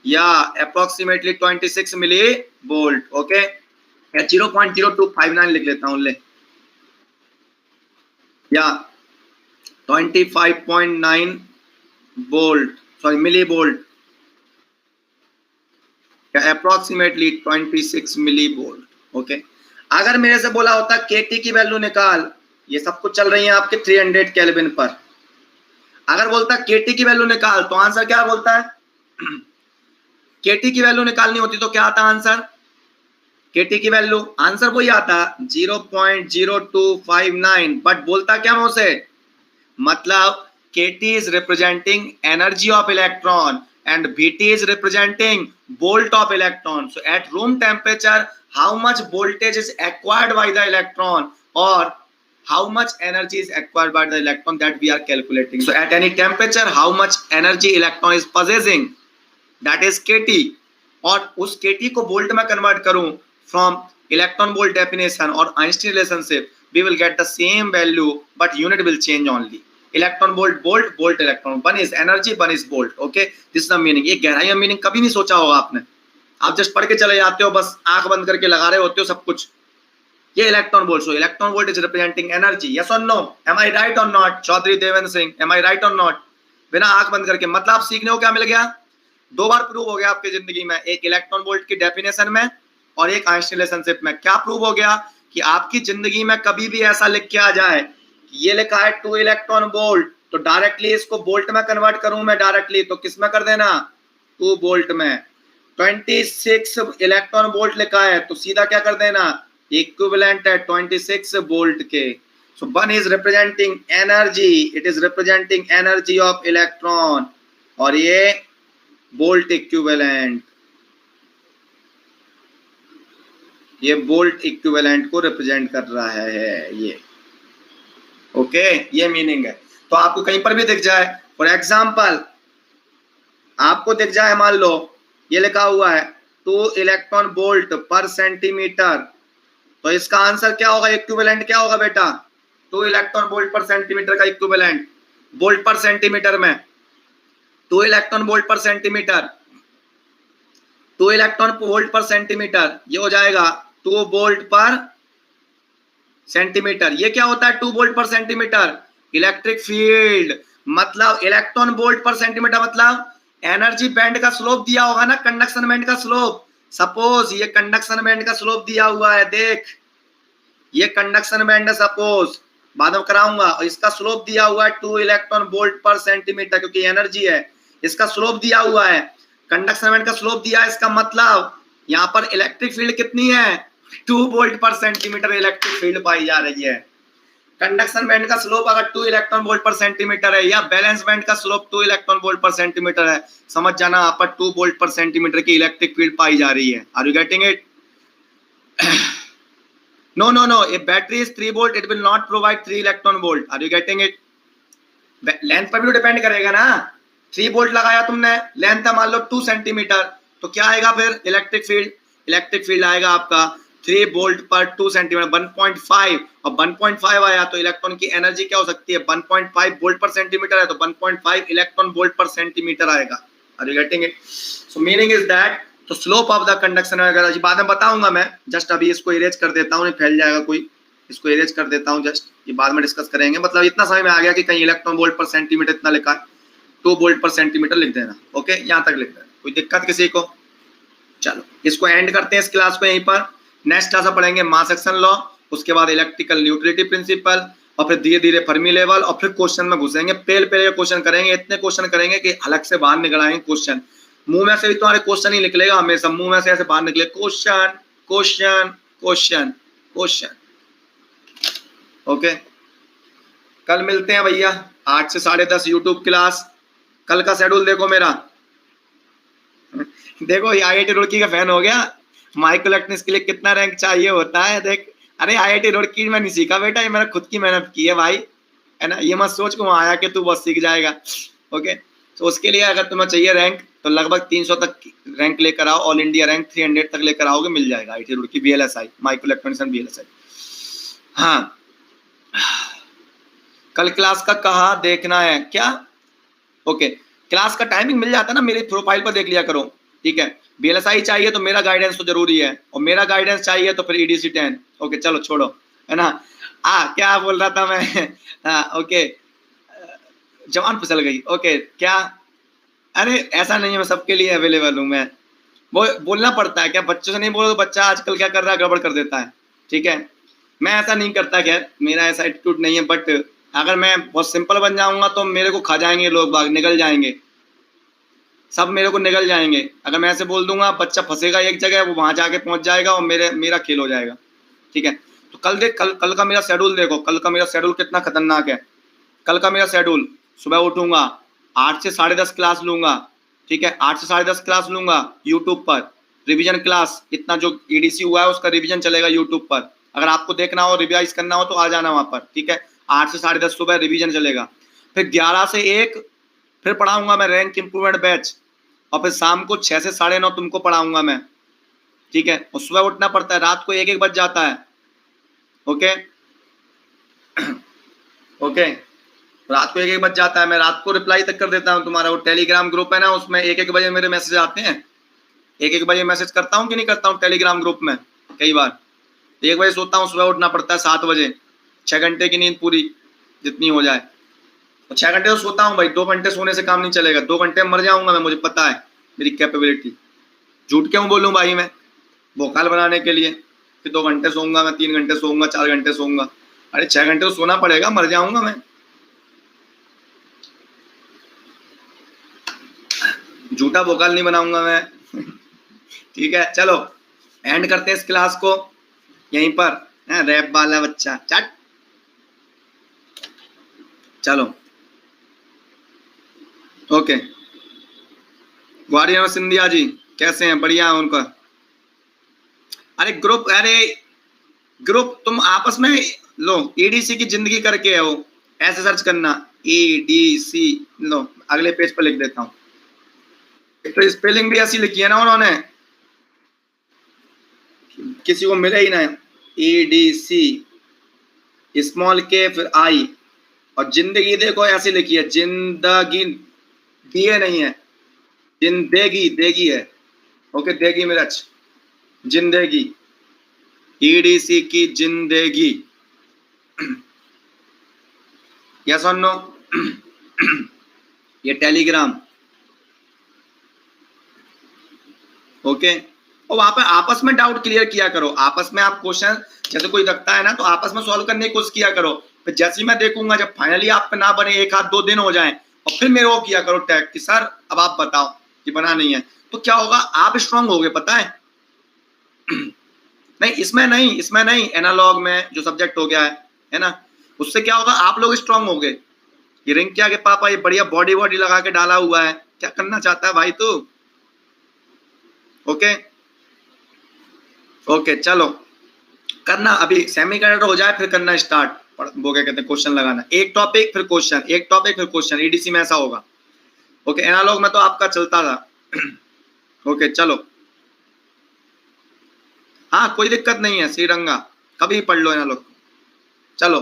या अप्रोक्सीमेटली 26 मिली वोल्ट। ओके, या 0.0259 लिख लेता हूं, ले, या 25.9 वोल्ट, सॉरी मिली वोल्ट, या अप्रोक्सीमेटली 26 मिली वोल्ट। ओके, अगर मेरे से बोला होता KT की वैल्यू निकाल, ये सब कुछ चल रही है आपके 300 केल्विन पर, अगर बोलता KT की वैल्यू निकाल, तो आंसर क्या बोलता है? KT की वैल्यू निकालनी होती तो क्या आता आंसर? KT की वैल्यू आंसर वही आता 0.0259, बट बोलता क्या मैं उसे? मतलब KT is representing energy of electron and VT is representing volt of electron. So at room temperature, how much voltage is acquired by the electron or how much energy is acquired by the electron, that we are calculating. So at any temperature, how much energy electron is possessing, that is KT. और उस KT को volt में convert करूं from electron volt definition or Einstein relationship, we will get the same value but unit will change only. Electron volt volt, volt electron, one is energy, one is volt. Okay, this is the meaning. ये गहराई में meaning कभी नहीं सोचा होगा आपने, आप just पढ़ के चले जाते हो, बस आंख बंद करके लगा रहे होते हो सब कुछ। ये electron volt, so electron volt is representing energy. Yes और नो? एम आई राइट और not? Chaudhary Devendra Singh, am I right और नॉट? बिना आंख बंद करके, मतलब आप सीखने को क्या मिल गया? दो बार प्रूव हो गया आपकी जिंदगी में, एक इलेक्ट्रॉन वोल्ट की डेफिनेशन में और एक आइंस्टीन रिलेशनशिप में। क्या प्रूव हो गया? कि आपकी जिंदगी में कभी भी ऐसा लिख के आ जाए, ये लिखा है 2 इलेक्ट्रॉन वोल्ट, तो डायरेक्टली इसको वोल्ट में कन्वर्ट करूं मैं डायरेक्टली, तो किस में कर देना? 2 वोल्ट में। 26 इलेक्ट्रॉन वोल्ट लिखा है, तो सीधा क्या कर देना? इक्विवेलेंट है 26 वोल्ट के। So one is representing energy, it is representing energy of electron, और ये वोल्ट इक्विवेलेंट, ये वोल्ट इक्विवेलेंट को रिप्रेजेंट कर रहा है ये। ओके, ये मीनिंग है। तो आपको कहीं पर भी दिख जाए, फॉर एग्जाम्पल आपको दिख जाए, मान लो ये लिखा हुआ है 2 इलेक्ट्रॉन वोल्ट पर सेंटीमीटर, तो इसका आंसर क्या होगा? इक्विवेलेंट क्या होगा बेटा? 2 इलेक्ट्रॉन वोल्ट पर सेंटीमीटर का इक्विवेलेंट, वोल्ट पर सेंटीमीटर में 2 electron volt per centimetre, 2 electron volt per centimetre, ये हो जाएगा 2 वोल्ट पर सेंटीमीटर। ये क्या होता है 2 volt per centimetre? Electric field. मतलब इलेक्ट्रॉन वोल्ट पर सेंटीमीटर मतलब एनर्जी बैंड का स्लोप दिया होगा ना, कंडक्शन बैंड का स्लोप। सपोज ये कंडक्शन बैंड का स्लोप दिया हुआ है, देख ये कंडक्शन बैंड है सपोज, बाद में कराऊंगा, और इसका स्लोप दिया हुआ है 2 इलेक्ट्रॉन वोल्ट पर सेंटीमीटर, क्योंकि एनर्जी है, इसका स्लोप दिया हुआ है, कंडक्शन बैंड का स्लोप दिया है, इसका मतलब यहाँ पर इलेक्ट्रिक फील्ड कितनी है? 2 volt per centimetre electric field पाई जा रही है। कंडक्शन बैंड का स्लोप अगर 2 इलेक्ट्रॉन वोल्ट पर सेंटीमीटर है, या बैलेंस बैंड का slope 2 electron volt per centimetre है, समझ जाना यहाँ पर 2 वोल्ट पर सेंटीमीटर की इलेक्ट्रिक फील्ड पाई जा रही है। Are you getting it? No no no, if battery is 3 volt it will not provide 3 electron volt. Are you getting it? Length पर भी डिपेंड करेगा ना। 3 वोल्ट लगाया तुमने, लेंथ है मान लो 2 सेंटीमीटर, तो क्या आएगा फिर? Electric field. इलेक्ट्रिक फील्ड आएगा आपका 3 वोल्ट पर 2 सेंटीमीटर 1.5 और 1.5 आया तो इलेक्ट्रॉन की एनर्जी क्या हो सकती है 1.5 वोल्ट पर सेंटीमीटर है तो 1.5 इलेक्ट्रॉन वोल्ट पर सेंटीमीटर आएगा। Are you getting it? So meaning is that तो स्लोप ऑफ द कंडक्शन वगैरह बाद में बताऊंगा मैं, जस्ट अभी इसको इरेज कर देता हूँ, नहीं फैल जाएगा कोई, इसको इरेज कर देता हूँ जस्ट, ये बाद में डिस्कस करेंगे। मतलब इतना समझ में आ गया कि कहीं इलेक्ट्रॉन वोल्ट पर सेंटीमीटर इतना लिखा है, 2 वोल्ट पर सेंटीमीटर लिख देना। ओके, यहाँ तक लिख देना, कोई दिक्कत किसी को? चलो इसको एंड करते हैं इस क्लास को यहीं पर। नेक्स्ट क्लास में पढ़ेंगे मास एक्शन लॉ, उसके बाद इलेक्ट्रिकल न्यूट्रलिटी प्रिंसिपल, और फिर धीरे धीरे फर्मी लेवल, और फिर क्वेश्चन में घुसेंगे। पहले क्वेश्चन करेंगे, इतने क्वेश्चन करेंगे कि हलक से बाहर निकल आएंगे क्वेश्चन। मुंह में से भी तुम्हारे क्वेश्चन ही निकलेगा हमेशा, मुंह में से ऐसे बाहर निकले question question question question. Okay, कल मिलते हैं भैया 8 से 10:30 यूट्यूब क्लास। कल का शेड्यूल देखो मेरा, देखो ये IIT रुड़की का फैन हो गया। माइक्रो इलेक्ट्रॉनिक्स के लिए कितना रैंक चाहिए होता है देख। अरे IIT रुड़की में नहीं सीखा बेटा, ये मैंने खुद की मेहनत की है भाई, है ना। ये मत सोच को वहां आया कि तू बस सीख जाएगा। ओके, तो उसके लिए अगर तुम्हें चाहिए रैंक तो लगभग 300 तक रैंक लेकर आओ, ऑल इंडिया रैंक 300 तक लेकर आओगे, मिल जाएगा IIT Roorkee VLSI micro electronics and VLSI। हाँ, कल क्लास का कहाँ देखना है क्या? ओके, क्लास का टाइमिंग मिल जाता है ना, मेरी प्रोफाइल पर देख लिया करो, ठीक है। VLSI चाहिए तो मेरा गाइडेंस तो जरूरी है, और मेरा गाइडेंस चाहिए तो फिर EDC 10। ओके चलो छोड़ो, है ना। क्या बोल रहा था मैं? ओके, जवान फिसल गई। ओके क्या? अरे ऐसा नहीं है, मैं सबके लिए अवेलेबल हूँ। मैं वो बोलना पड़ता है, क्या बच्चों से नहीं बोलो तो बच्चा आजकल क्या कर रहा है, गड़बड़ कर देता है, ठीक है। मैं ऐसा नहीं करता, खैर मेरा ऐसा एटीट्यूड नहीं है, बट अगर मैं बहुत सिंपल बन जाऊंगा तो मेरे को खा जाएंगे लोग, बाग निकल जाएंगे सब, मेरे को निकल जाएंगे। अगर मैं ऐसे बोल दूंगा बच्चा फंसेगा एक जगह, वो वहां जाके पहुंच जाएगा और मेरा खेल हो जाएगा, ठीक है। तो कल देख, कल का मेरा शेड्यूल देखो, कल का मेरा शेड्यूल कितना खतरनाक है। कल का मेरा शेड्यूल, सुबह उठूंगा 8 से 10:30 क्लास लूंगा, ठीक है। 8 से 10:30 क्लास लूंगा यूट्यूब पर, रिवीजन क्लास, इतना जो EDC हुआ है उसका रिवीजन चलेगा यूट्यूब पर। अगर आपको देखना हो, रिवाइज करना हो तो आ जाना वहां पर, ठीक है। 8 से 10:30 सुबह रिवीजन चलेगा, फिर 11 से 1 फिर पढ़ाऊंगा मैं रैंक इंप्रूवमेंट बैच, और फिर शाम को 6 से 9:30 तुमको पढ़ाऊंगा मैं, ठीक है। और सुबह उठना पड़ता है, रात को 1-1 बज जाता है। ओके ओके, रात को 1-1 बज जाता है, मैं रात को रिप्लाई तक कर देता हूँ। तुम्हारा वो टेलीग्राम ग्रुप है ना, उसमें 1-1 बजे मेरे मैसेज आते हैं। 1-1 बजे मैसेज करता हूँ कि नहीं करता हूँ टेलीग्राम ग्रुप में? कई बार 1 बजे सोता हूँ, सुबह उठना पड़ता है 7 बजे, 6 घंटे की नींद पूरी जितनी हो जाए। 6 घंटे तो सोता हूँ भाई, 2 घंटे सोने से काम नहीं चलेगा, 2 घंटे में मर जाऊंगा मैं, मुझे पता है मेरी कैपेबिलिटी। झूठ क्यों बोलूं भाई मैं, भोकाल बनाने के लिए कि 2 घंटे सोऊंगा मैं, 3 घंटे सोऊंगा, 4 घंटे सोऊंगा। अरे 6 घंटे तो सोना पड़ेगा, मर जाऊंगा मैं। झूठा भोकाल नहीं बनाऊंगा मैं ठीक है, चलो एंड करते हैं इस क्लास को यहीं पर। रैप वाला बच्चा चट, चलो ओके। ग्वारियर सिंधिया जी कैसे हैं? बढ़िया है उनका। अरे ग्रुप तुम आपस में लो, EDC की जिंदगी करके है वो, ऐसे सर्च करना EDC, लो अगले पेज पर लिख देता हूँ। तो स्पेलिंग भी ऐसी लिखी है ना उन्होंने, किसी को मिले ही ना। EDC स्मॉल K फिर I, और जिंदगी देखो ऐसी लिखी है, जिंदगी दिए नहीं है, जिंदगी देगी है। ओके देगी मिर्च, जिंदगी, EDC की जिंदगी। यस और नो? ये टेलीग्राम, ओके। और वहां पर आपस में डाउट क्लियर किया करो, आपस में आप क्वेश्चन जैसे कोई रखता है ना तो आपस में सॉल्व करने की कोशिश किया करो। फिर जैसे ही मैं देखूंगा, जब फाइनली आप पे ना बने, 1-2 दिन हो जाए, और फिर मेरे को किया करो टैग कि सर अब आप बताओ कि बना नहीं है, तो क्या होगा, आप स्ट्रांग हो गए, पता है नहीं इसमें नहीं, एनालॉग में जो सब्जेक्ट हो गया है ना, उससे क्या होगा, आप लोग स्ट्रांग हो गए। ये रिंग क्या के पापा ये बढ़िया बॉडी लगा के डाला हुआ है, क्या करना चाहता है भाई तू? ओके ओके चलो करना, अभी सेमीकंडक्टर हो जाए फिर करना स्टार्ट, वो क्या कहते हैं क्वेश्चन लगाना, एक टॉपिक फिर क्वेश्चन, एक टॉपिक फिर क्वेश्चन। EDC में ऐसा होगा। ओके, एनालॉग में तो आपका चलता था ओके चलो हाँ कोई दिक्कत नहीं है, श्रीरंगा कभी पढ़ लो ना लोग। चलो